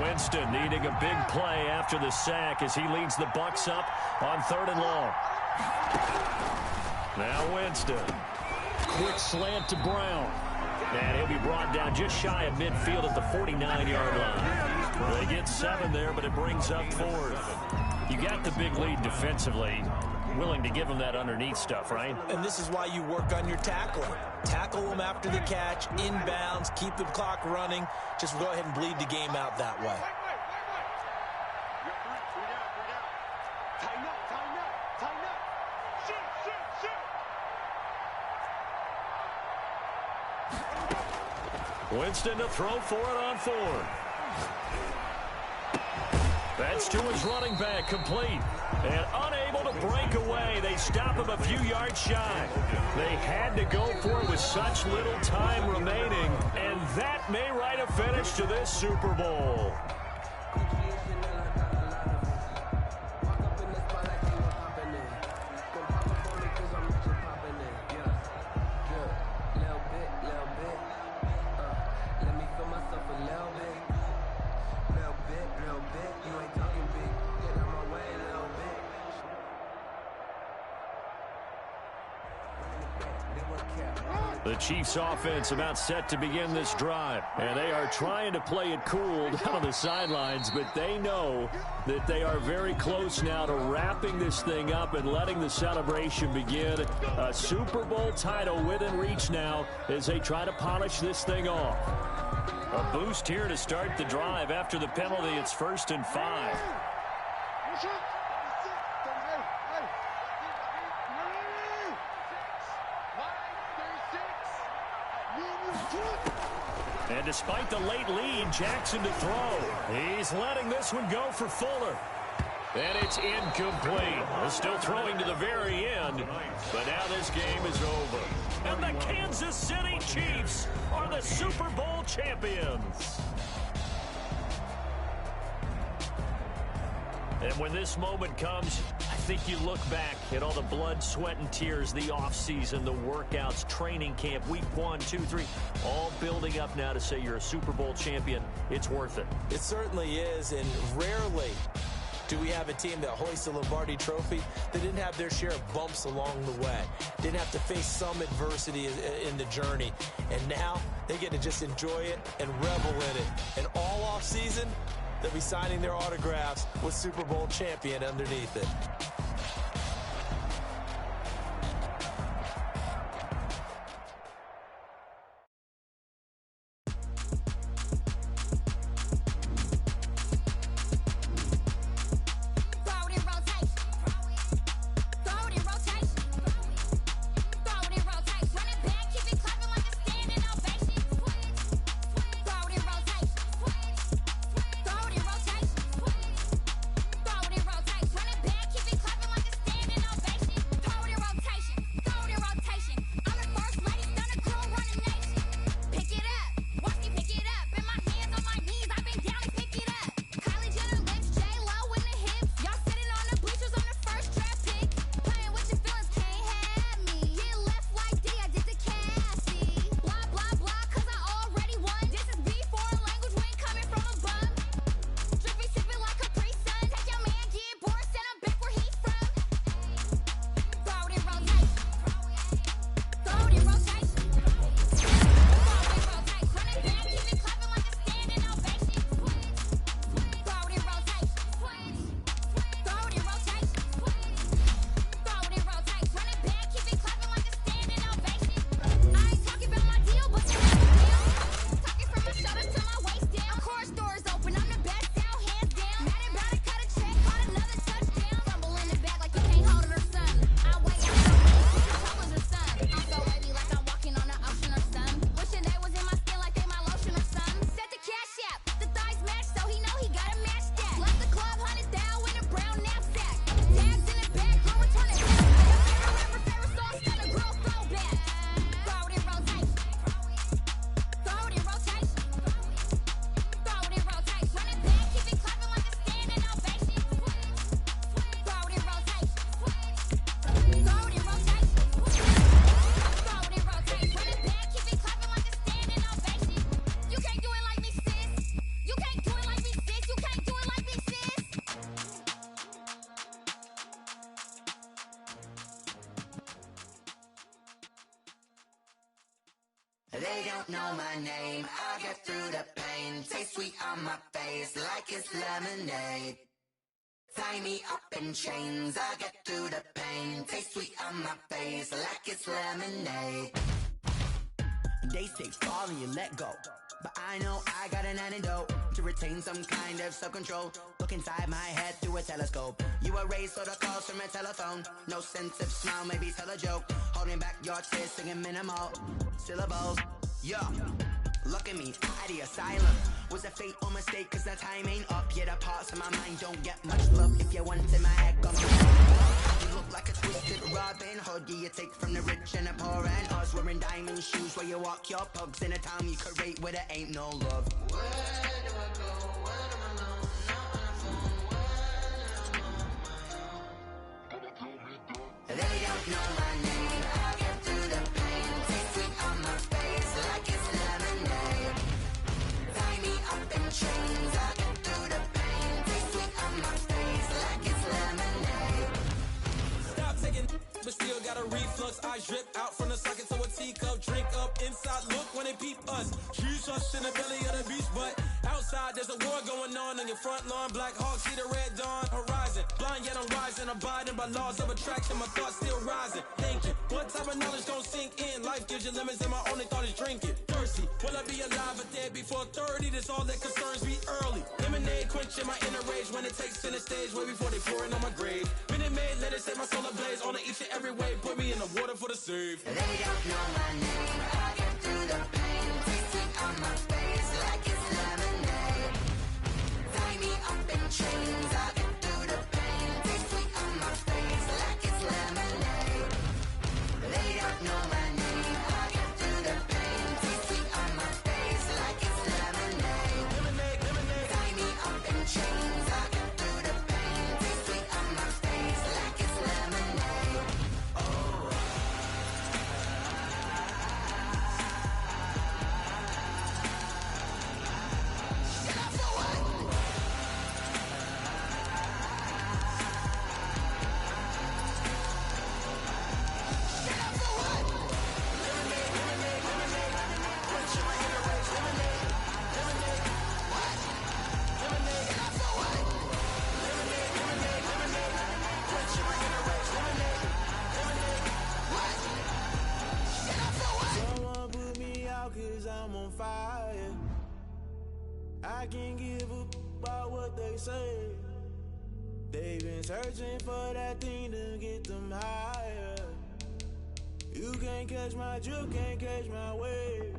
Winston needing a big play after the sack as he leads the Bucs up on 3rd and long. Now Winston. Quick slant to Brown. And he'll be brought down just shy of midfield at the 49-yard line. They get 7 there, but it brings up 4th. You got the big lead defensively. Willing to give them that underneath stuff, right? And this is why you work on your tackling. Tackle them after the catch, inbounds, keep the clock running. Just go ahead and bleed the game out that way. Winston to throw for it on 4th. That's to his running back, complete. And unable to break away. They stop him a few yards shy. They had to go for it with such little time remaining. And that may write a finish to this Super Bowl. The Chiefs offense about set to begin this drive. And they are trying to play it cool down on the sidelines, but they know that they are very close now to wrapping this thing up and letting the celebration begin. A Super Bowl title within reach now as they try to polish this thing off. A boost here to start the drive after the penalty. It's 1st and 5. And despite the late lead, Jackson to throw. He's letting this one go for Fuller. And it's incomplete. Still throwing to the very end. But now this game is over. And the Kansas City Chiefs are the Super Bowl champions. And when this moment comes, I think you look back at all the blood, sweat, and tears, the offseason, the workouts, training camp, week 1, 2, 3, all building up now to say you're a Super Bowl champion. It's worth it. It certainly is, and rarely do we have a team that hoists a Lombardi trophy that didn't have their share of bumps along the way, didn't have to face some adversity in the journey, and now they get to just enjoy it and revel in it. And all offseason, they'll be signing their autographs with Super Bowl champion underneath it. They don't know my name, I'll get through the pain. Taste sweet on my face like it's lemonade. Tie me up in chains, I'll get through the pain. Taste sweet on my face like it's lemonade. They say fall and you let go, but I know I got an antidote to retain some kind of self-control. Look inside my head through a telescope. You erase all the calls from a telephone. No sense of smile, maybe tell a joke. Holding back your tears, singing minimal syllables. Yeah, look at me, at the asylum. Was a fate or mistake, cause the time ain't up. Yeah, the parts of my mind don't get much love. If you want in my head, come on. You look like a twisted Robin Hood. Yeah, you take from the rich and the poor and us. Wearing diamond shoes where you walk your pugs in a town you create where there ain't no love. Where do I go? When I'm alone, not on the phone. When I'm on my own. They don't know my name. I'll get through the pain. Taste sweet on my face like it's lemonade. Tie me up in chains. I'll get through the pain. Taste sweet on my face like it's lemonade. Stop taking, but still gotta a reflux. I drip out from the socket to a teacup. Drink up inside, look when they peep us. She's us in the belly of the beach, but outside there's a war going on your front lawn. Black Hawk, see the red dawn horizon. Blind yet I'm rising, abiding by laws of attraction. My thoughts still rising. Thinking, what type of knowledge gon' sink in? Life gives you lemons and my only thought is drinking. Thirsty, will I be alive or dead before 30? That's all that concerns me early. Lemonade quenching my inner rage when it takes center stage way before they pour it on my grave. Minute Maid, let it set my soul ablaze on each and every way. Put me in the water for the save. They don't know my name. I get through the pain. Taste sweet on my face like it's lemonade. Tie me up in chains. I get through the pain. Taste sweet on my face like it's lemonade. They don't know my name. I get through the pain. Taste sweet on my face like it's lemonade. Lemonade. Tie me up in chains. I get through the pain. Taste sweet on my face like it's lemonade. Someone put me out 'cause I'm on fire. I can't give up about what they say. They've been searching for that thing to get them higher. You can't catch my drift, can't catch my wave.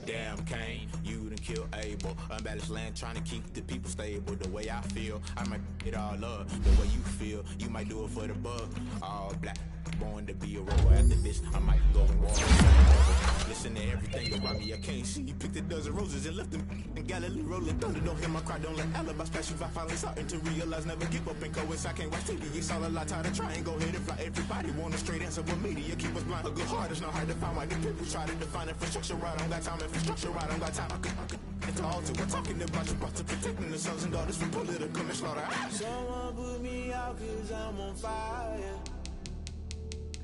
Damn Kane, you done killed Abel. Unbalanced land trying to keep the people stable. The way I feel, I might it all up. The way you feel, you might do it for the buck. All black, born to be a rover. After this, I might go and walk. Listen to everything around me, I can't see. You picked a dozen roses and left them in Galilee rolling thunder. Don't hear my cry, don't let alibis pass you. I finally starting to realize, never give up and coincide. Can't watch TV, it's all a lot, time to try and go ahead and fly. Everybody want a straight answer, but media keep us blind. A good heart is not hard to find. Why the people try to define infrastructure right? I don't got time, infrastructure right, I don't got time. I could it's all to we're talking about you, about to protecting the sons and daughters from political and slaughter. Someone put me out 'cause I'm on fire.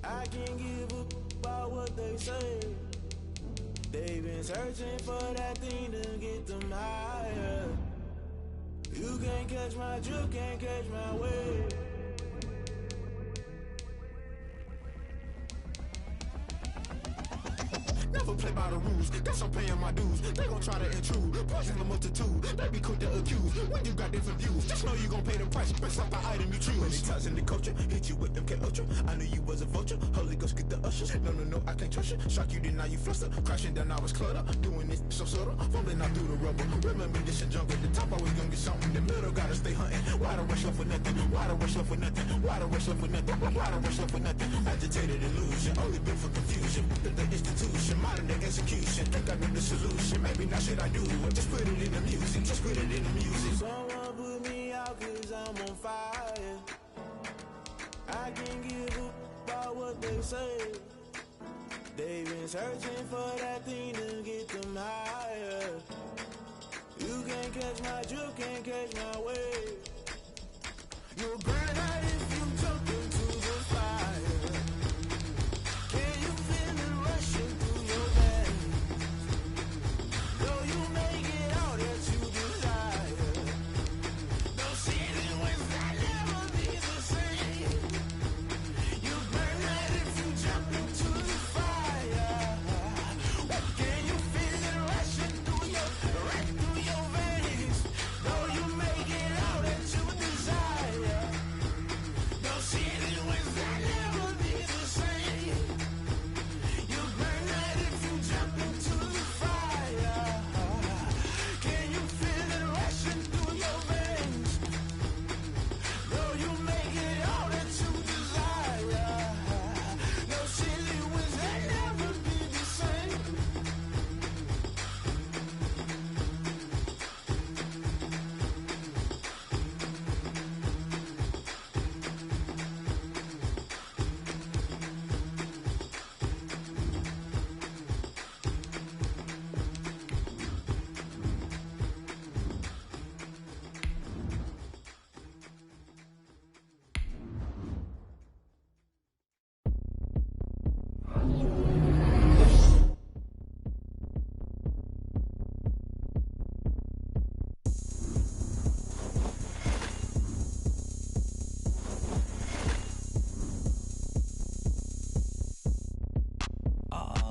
I can't give up about what they say. They've been searching for that thing to get them higher. You can't catch my drift, can't catch my wave. Never play by the rules, guess I'm paying my dues. They gon' try to intrude, poison the multitude. They be quick to accuse, when you got different views. Just know you gon' pay the price, based off the item you choose. Many times in the culture, hit you with MK Ultra. I knew you was a vulture, Holy Ghost get the ushers. No, I can't trust you. Shock you, then now you fluster. Crashing down, I was clutter. Doing this so subtle, falling out through the rubble. Remember this a jungle, the top always gonna get something. The middle gotta stay hunting. Why the rush left for nothing? Why the rush left for nothing? Why the rush left for nothing? Why the rush left for nothing? Agitated illusion, only been for confusion. The institution, modern day execution. Think I know the solution. Maybe not shit I do. Just put it in the music. Just put it in the music. Someone put me out 'cause I'm on fire. I can't give up about what they say. They've been searching for that thing to get them higher. You can't catch my drift, can't catch my wave. You'll burn out if you jump into the fire. Can you feel it rushing through your veins? Though you make it all that you desire. No season when I never be the same. You burn out if you jump into the fire. Can you feel it rushing through your veins? Though you make it all that you desire. No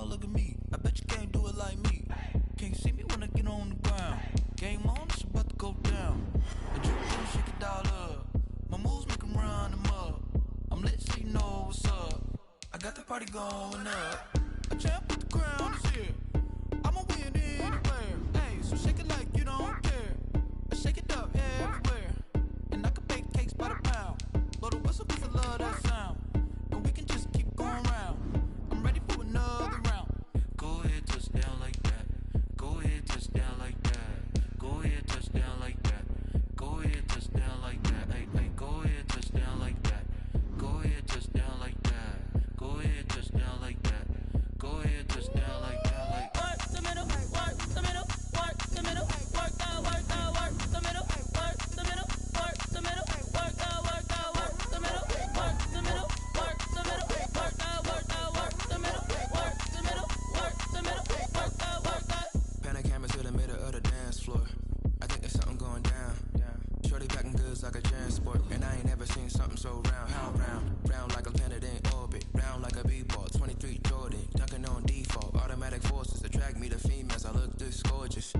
Look at me. I bet you can't do it like me. Can't see me when I get on the ground. Game on, it's about to go down. The juke can shake it all up. My moves make them run them up. I'm lit so you know what's up. I got the party going up. A champ with the crown is here. I'ma win anywhere. Hey, so shake it like you don't care. I shake it up everywhere. And I can bake cakes by the pound. Blow the whistle 'cause I love that sound. And we can just keep going round. I'm ready for another round. Go ahead, touch down like that. Go ahead, touch down like that. Go ahead, touch down like that. Go ahead, touch down like that. Hey, hey, go ahead, touch down like that. Go ahead, touch down like that. Go ahead, touch down like that. Go ahead, touch down like that. Like work the middle, work the middle, work the middle, work the middle, work the middle, work the middle, work the middle, work the middle, work the middle, work the middle, work the middle, work the middle, work the middle, work the. Pan the camera to the middle of the dance floor. I think there's something going down. Shorty packing goods like a transport, and I ain't never seen something so round. How round? Round like a planet in orbit, round like a b-ball. 23 Jordan, dunking on default. Automatic forces attract me to females. I look this gorgeous.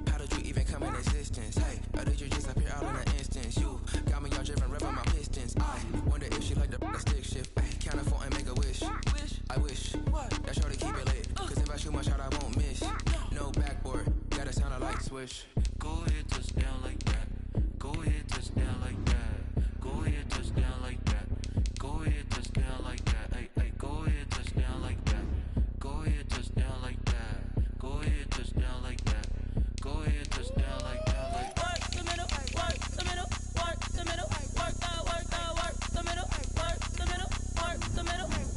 How did you even come in existence? Hey, or did you just appear out in an instance? You got me all driven, revving my pistons. I wonder if she like the stick shift. Ay, count it 4 and make a wish. I wish that shorty keep it lit. 'Cause if I shoot my shot, I won't miss. No backboard, gotta sound a light switch. Go ahead, touch down like that. Go ahead, touch down like that. Go ahead, touch down like that. Go ahead, touch down like that. Hey, hey, go ahead, touch down like that. Go ahead, touch down like that. Go ahead, touch down like that. Go ahead, touch down like that. Like work the middle, work the middle, work the middle, work the middle, work the middle, work the middle, work the middle, work the middle, work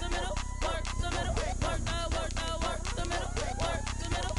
the middle, work the middle, work the middle, work the middle, work the middle, work the middle, work the middle,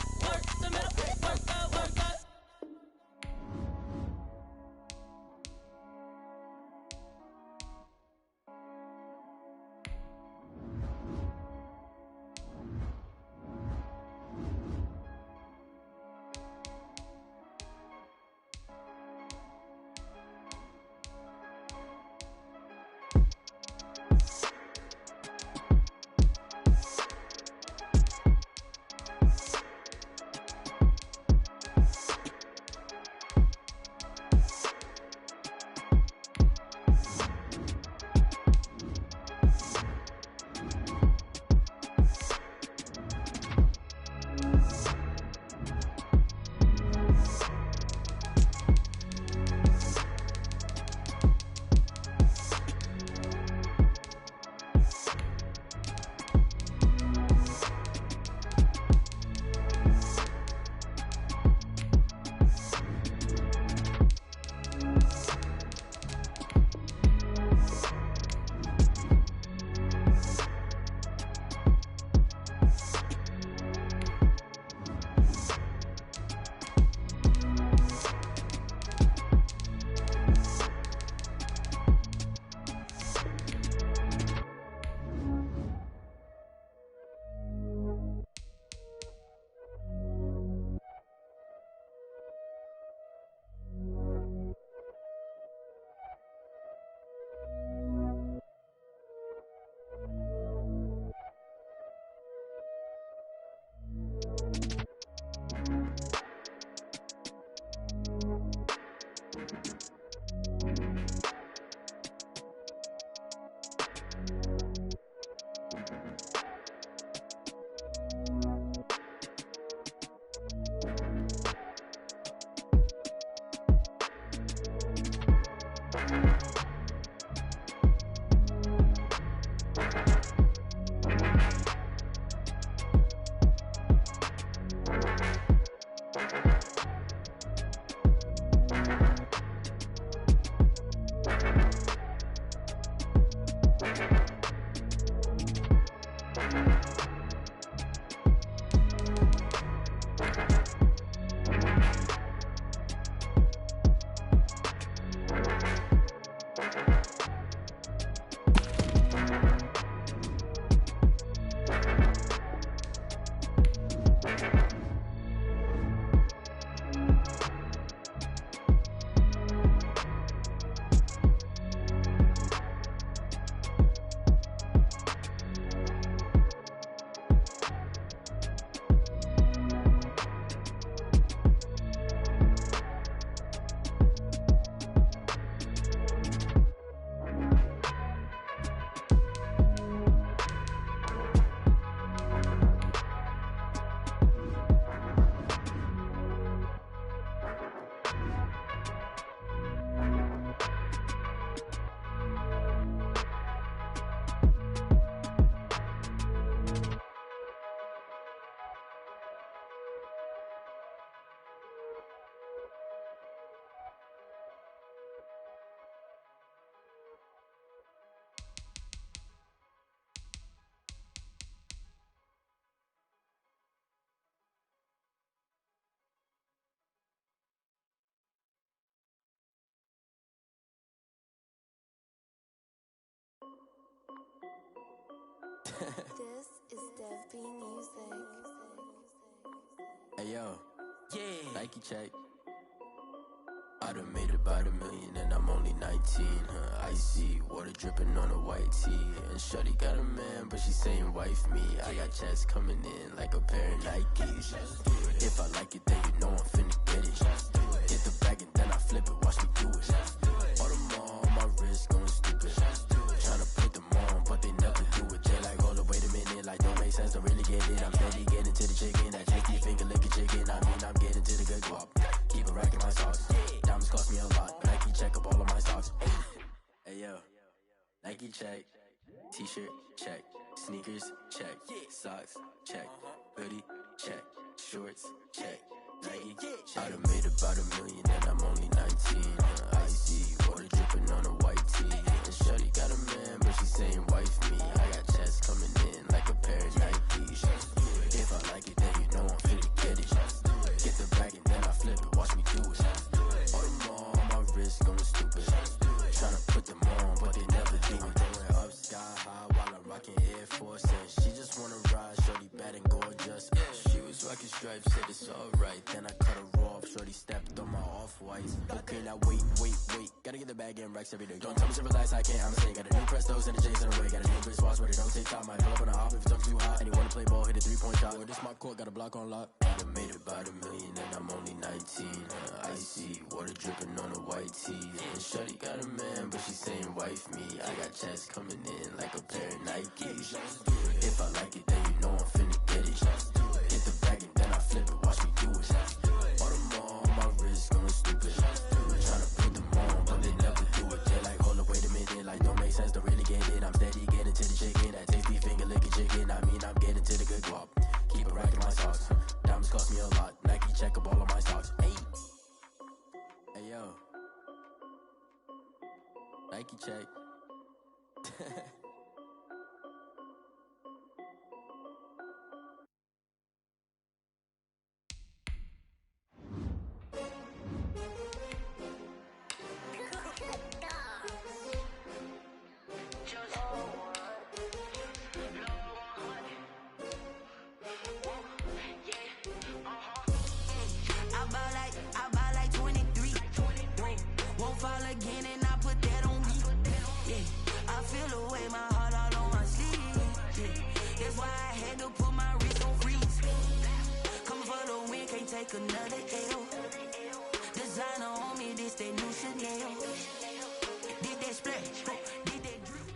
This is Dev B Music. Hey yo, yeah, Nike check. I done made about $1 million and I'm only 19. Icy water dripping on a white tee. And shorty got a man, but she saying wife me. I got checks coming in like a pair of Nikes. If I like it, then you know I'm finna get it. Get the bag and then I flip it, watch me do it. All them on my wrist going stupid. Tryna put them on, but they never do it. They like, hold up, wait a minute, like don't make sense, don't really get it. I'm steady getting to the chicken, that tasty finger licking chicken. I mean, I'm getting to the good guap. Keep a rack in my socks. Diamonds cost me a lot. Nike check up all of my socks. Hey yo, Nike check. T-shirt check. Sneakers check. Socks check. Hoodie check. Shorts check. Nike check. I done made about $1 million and I'm only 19. Icy water dripping on a white tee. And shorty got a man, but she saying wife me. I got checks coming in like a pair of Nikes. If I like it, then you know I'm finna get it. Get the bag and then I flip it, watch me do it. All them on my wrist going stupid. Tryna put them on, but they never do it. Going up sky high while I'm rocking Air Force. And she just wanna ride, shorty bad and gorgeous. She was rocking stripes, said it's alright. Then I cut her off, shorty stepped on my off-whites. Okay, now wait. Gotta get the bag and racks every day. Don't tell me to relax, I can't, I'm saying. Got a new Prestos and a J's in the way. Got a new wristwatch where they don't take time. Might pull up on a hop if it's up too hot. And you wanna play ball, hit a 3-point shot. With this my court, got a block on lock. I done made about $1 million and I'm only 19. Icy water dripping on a white tee. And shorty got a man, but she saying wife me. I got checks coming in like a pair of Nikes. If I like it, then you know I'm finna get it. Hit the bag and then I flip it, watch me do it. All them on my wrist going stupid. Tryna put them on, but they never do it. They like, hold up, wait a minute, like don't make sense, don't really get it. I'm steady getting to the chicken, that tasty finger licking chicken. I mean, I'm getting to the good guap. Keep a rack in my socks. Diamonds cost me a lot. Nike check up all of my socks. Hey yo, Nike check. I buy like 23. Won't fall again and I put that on me. Yeah, I feel away, my heart all on my sleeve. Yeah, that's why I had to put my wrist on freeze. Coming for the win, can't take another L. Designer on me, this that new Chanel. Did that splash, did that drip.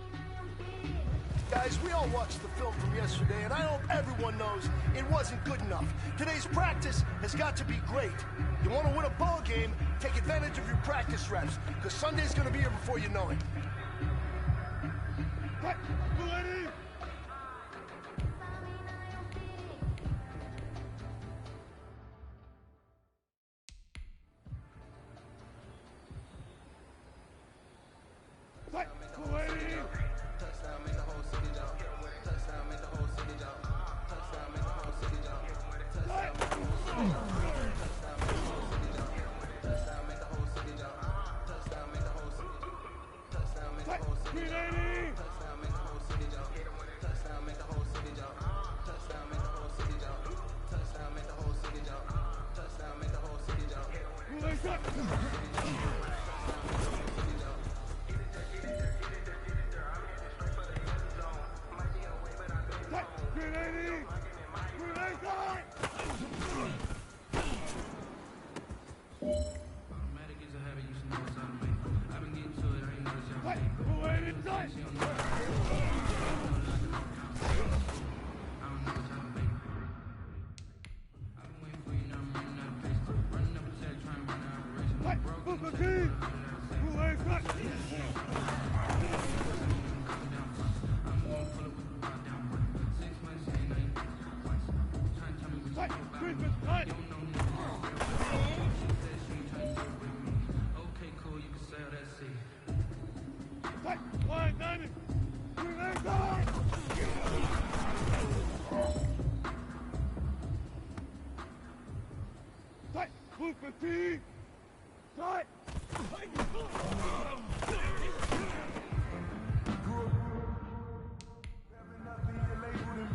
Guys, we all watched the film from yesterday, and I hope everyone knows it wasn't good enough. Today's practice has got to be great. You want to win a ball game, take advantage of your practice reps, because Sunday's going to be here before you know it. Hey, ready? Hey, ready? Touchdown, make the whole city jump. Touchdown, make the whole city jump. Touchdown, make the whole city jump. Touchdown, make the whole city jump. Touchdown, make the whole city jump. Touchdown, make the whole city jump. Touchdown, make the whole city jump. Touchdown, make the whole city jump. Touchdown, make the whole city jump. Touchdown, make the whole city jump. Touchdown, make the whole city jump. Touchdown, make the whole city jump. Automatic is a habit, you should know it's automated. I've been getting to it, I ain't noticed y'all. I don't know what y'all think. I've been waiting for you, now I'm running out of pace. Running up a check, trying to run an operation. Broke in the check, I'm going to pull up with the rock down front. 6 months, ain't nothing. Trying to tell me what you know about me. You don't know me. Okay, cool, you can sail that sea. One, 90. Move fatigue. Cut. Better not be labeled and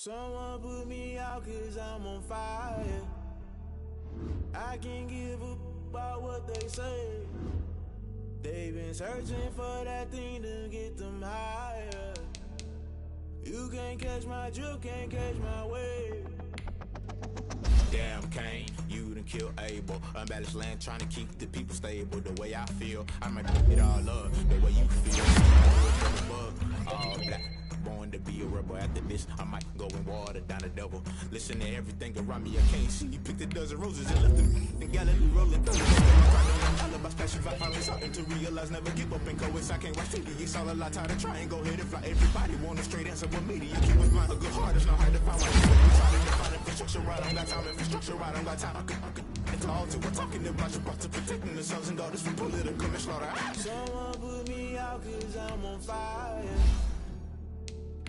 Someone put me out 'cause I'm on fire. I can't give up about what they say. They've been searching for that thing to get them higher. You can't catch my drift, can't catch my wave. Damn, Kane, you done killed Abel. Unbalanced land, trying to keep the people stable. The way I feel, I might it all up. The way you feel, all black. Born to be a rebel. After this, I might go and water down the devil. Listen to everything around me, I can't see. You picked a dozen roses and left them in Galilee rolling through. Alibi station, I finally starting to realize never give up and co-eds. I can't watch TV, it's all a lot. Tired of trying, go ahead and fly. Everybody want a straight answer with media. Keep us blind, a good heart is not hard to find. Trying to find infrastructure right, I don't got time. Infrastructure right, I don't got time. It's all to we're talking about your part to protecting the sons and daughters from political manslaughter. Someone put me out 'cause I'm on fire.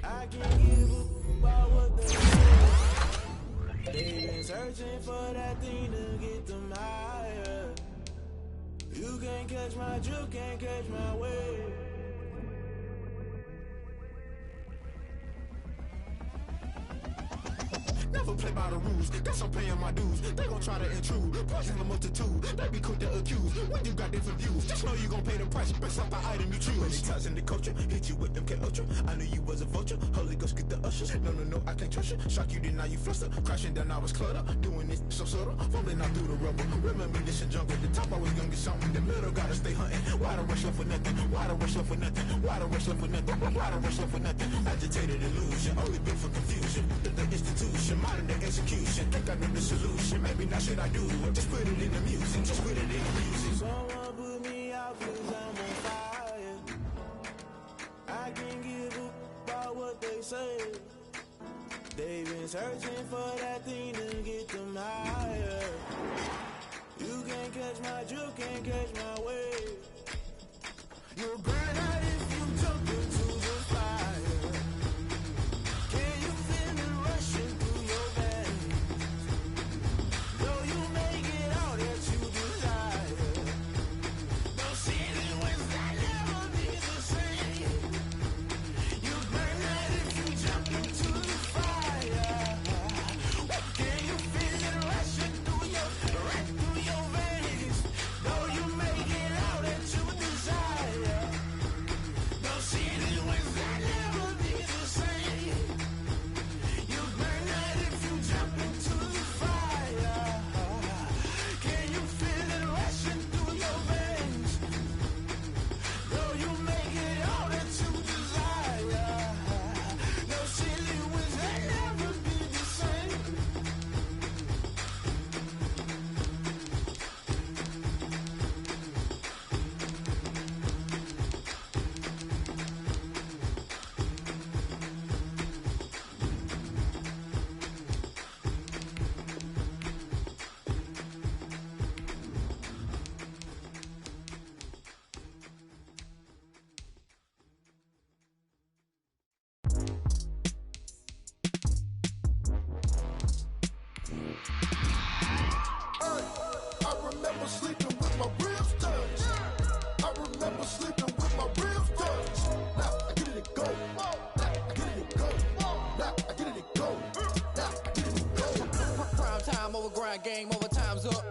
I can't give up about what they say. They've been searching for that thing to get them higher. You can't catch my drift, can't catch my wave. Never play by the rules, guess I'm paying my dues. They gon' try to intrude, poison the multitude. They be quick to accuse, when you got different views. Just know you gon' pay the price, based off the item you choose. Many ties in the culture, hit you with MK Ultra. I knew you was a vulture, Holy Ghost get the ushers. No, I can't trust you. Shock you, then now you fluster. Crashing down, I was clutter. Doing this so subtle, fumbling out through the rubble. Remember this in jungle, the top I was gonna get something. The middle gotta stay hunting. Why the rush left for nothing? Why the rush left for nothing? Why the rush left for nothing? Why the rush left for nothing? Agitated illusion, only built for confusion. The institution, modern day execution. Think I know the solution. Maybe not should I do it? Just put it in the music. Just put it in the music. Someone put me out 'cause I'm on fire. I can't give up about what they say. They've been searching for that thing to get them higher. You can't catch my drift, can't catch my wave. You'll burn out if you jump into the fire. Can you feel it rushing through your veins? Though you make it all that you desire. Those city winds that never be the same. You burn out if you jump into the fire. Can you feel it rushing through your veins? Though you make it all that you desire. Those city winds that never be the same. You burn out if you jump into the fire. Can you feel it rushing through your veins? Though you make it all that you desire. Those silly winds that never be the same. I remember sleeping with my ribs touched. I remember sleeping with my ribs touched. Now I get it to go. Now I get it to go. Now I get it to go. Now I get it to go. Prime time over grind game, over time's up.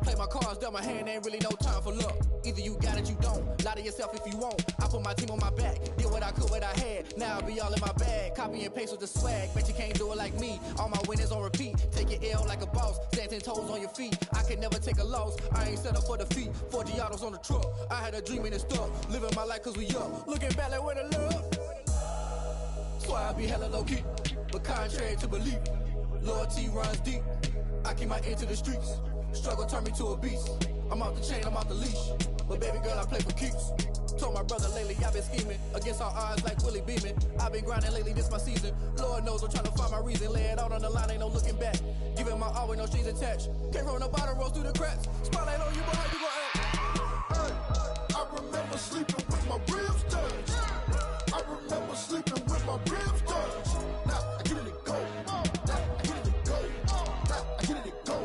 Play my cards, dealt my hand, ain't really no time for luck. Either you got it, you don't. Lie to yourself if you won't. I put my team on my back, did what I could, what I had. Now I be all in my bag, copy and paste with the swag. Bet you can't do it like me. All my winners on repeat. Take your L like a boss, stand 10 toes on your feet. I can never take a loss. I ain't set up for defeat. 4 Giottos on the truck. I had a dream and it's stuck. Living my life 'cause we up. Looking back like where the love. Swear I be hella low key, but contrary to belief, loyalty runs deep. I keep my ear to the streets. Struggle turned me to a beast. I'm off the chain, I'm off the leash. But baby girl, I play for keeps. Told my brother lately, I've been scheming against all odds like Willie Beeman. I've been grinding lately, this my season. Lord knows I'm trying to find my reason. Lay it out on the line, ain't no looking back. Giving my all with no strings attached. Came from the bottom, rose through the cracks. Spotlight on you, boy, how you gon' act? I remember sleeping with my ribs touched. I remember sleeping with my ribs touched. Now I get it to go. Now I get it to go. Now I get it to go.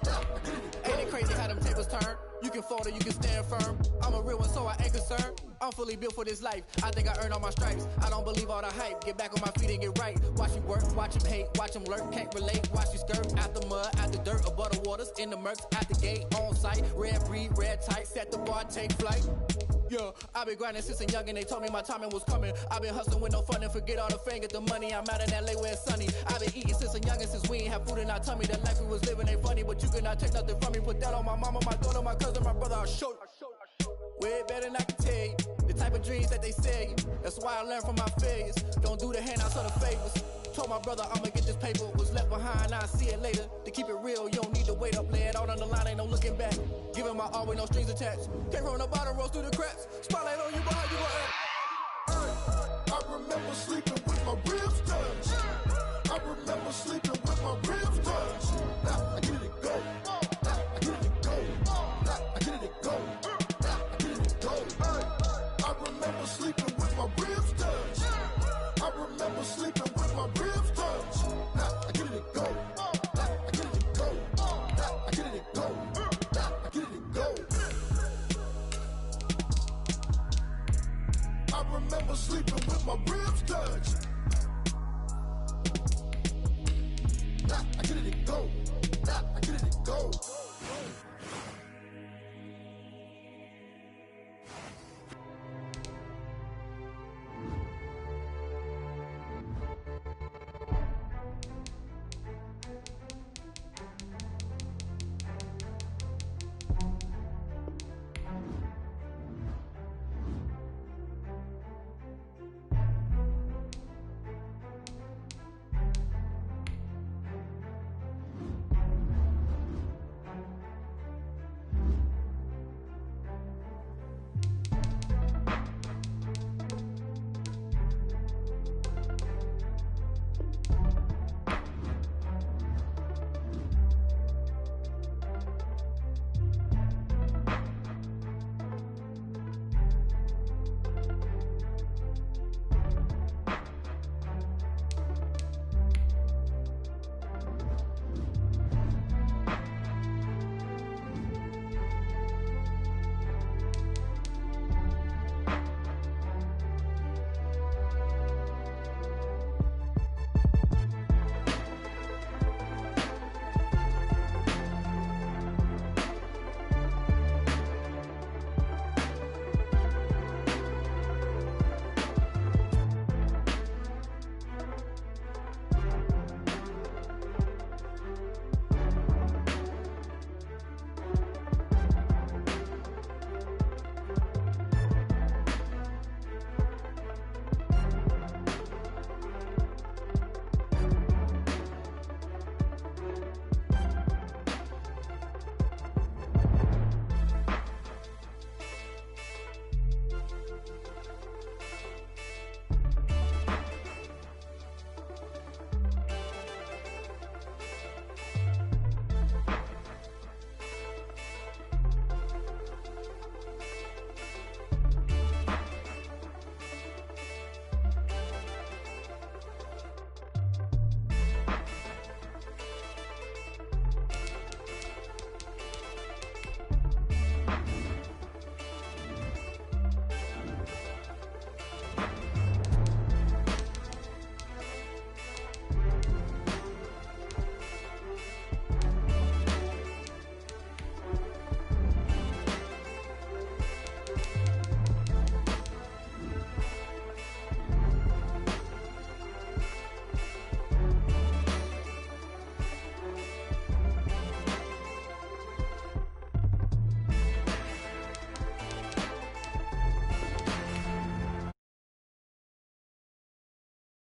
Now I get it to go. Ain't it crazy how them tables turn? You can fold or you can stand firm. I'm a real one, so I ain't concerned. I'm fully built for this life. I think I earned all my stripes. I don't believe all the hype. Get back on my feet and get right. Watch you work, watch him hate, watch him lurk. Can't relate, watch you skirt. Out the mud, out the dirt, above the waters, in the murks, at the gate, on site. Red breed, red tight, set the bar, take flight. Yeah, I been grinding since a young and they told me my timing was coming. I been hustling with no fun and forget all the fame, get the money. I'm out in LA where it's sunny. I been eating since a young and since we ain't have food in our tummy. The life we was living ain't funny, but you cannot take nothing from me. Put that on my mama, my daughter, my cousin, my brother, I'll show you. Way better than I can tell you. The type of dreams that they sell you. That's why I learned from my failures. Don't do the handouts or the favors. Told my brother I'ma get this paper. Was left behind, I'll see it later. To keep it real, you don't need to wait up. Lay it out on the line, ain't no looking back. Giving my all with no strings attached. Came from the bottom, rose through the cracks. Spotlight on you, but how you gon' act? I remember sleeping with my ribs touched. I remember sleeping with my ribs touched. Now I get it go. I get it go. I get it go. I get it go. I remember sleeping with my ribs touched. I remember sleeping with my ribs touched. Now I get it go. I get it go. I get it go. I get it go. I remember sleeping with my ribs touched.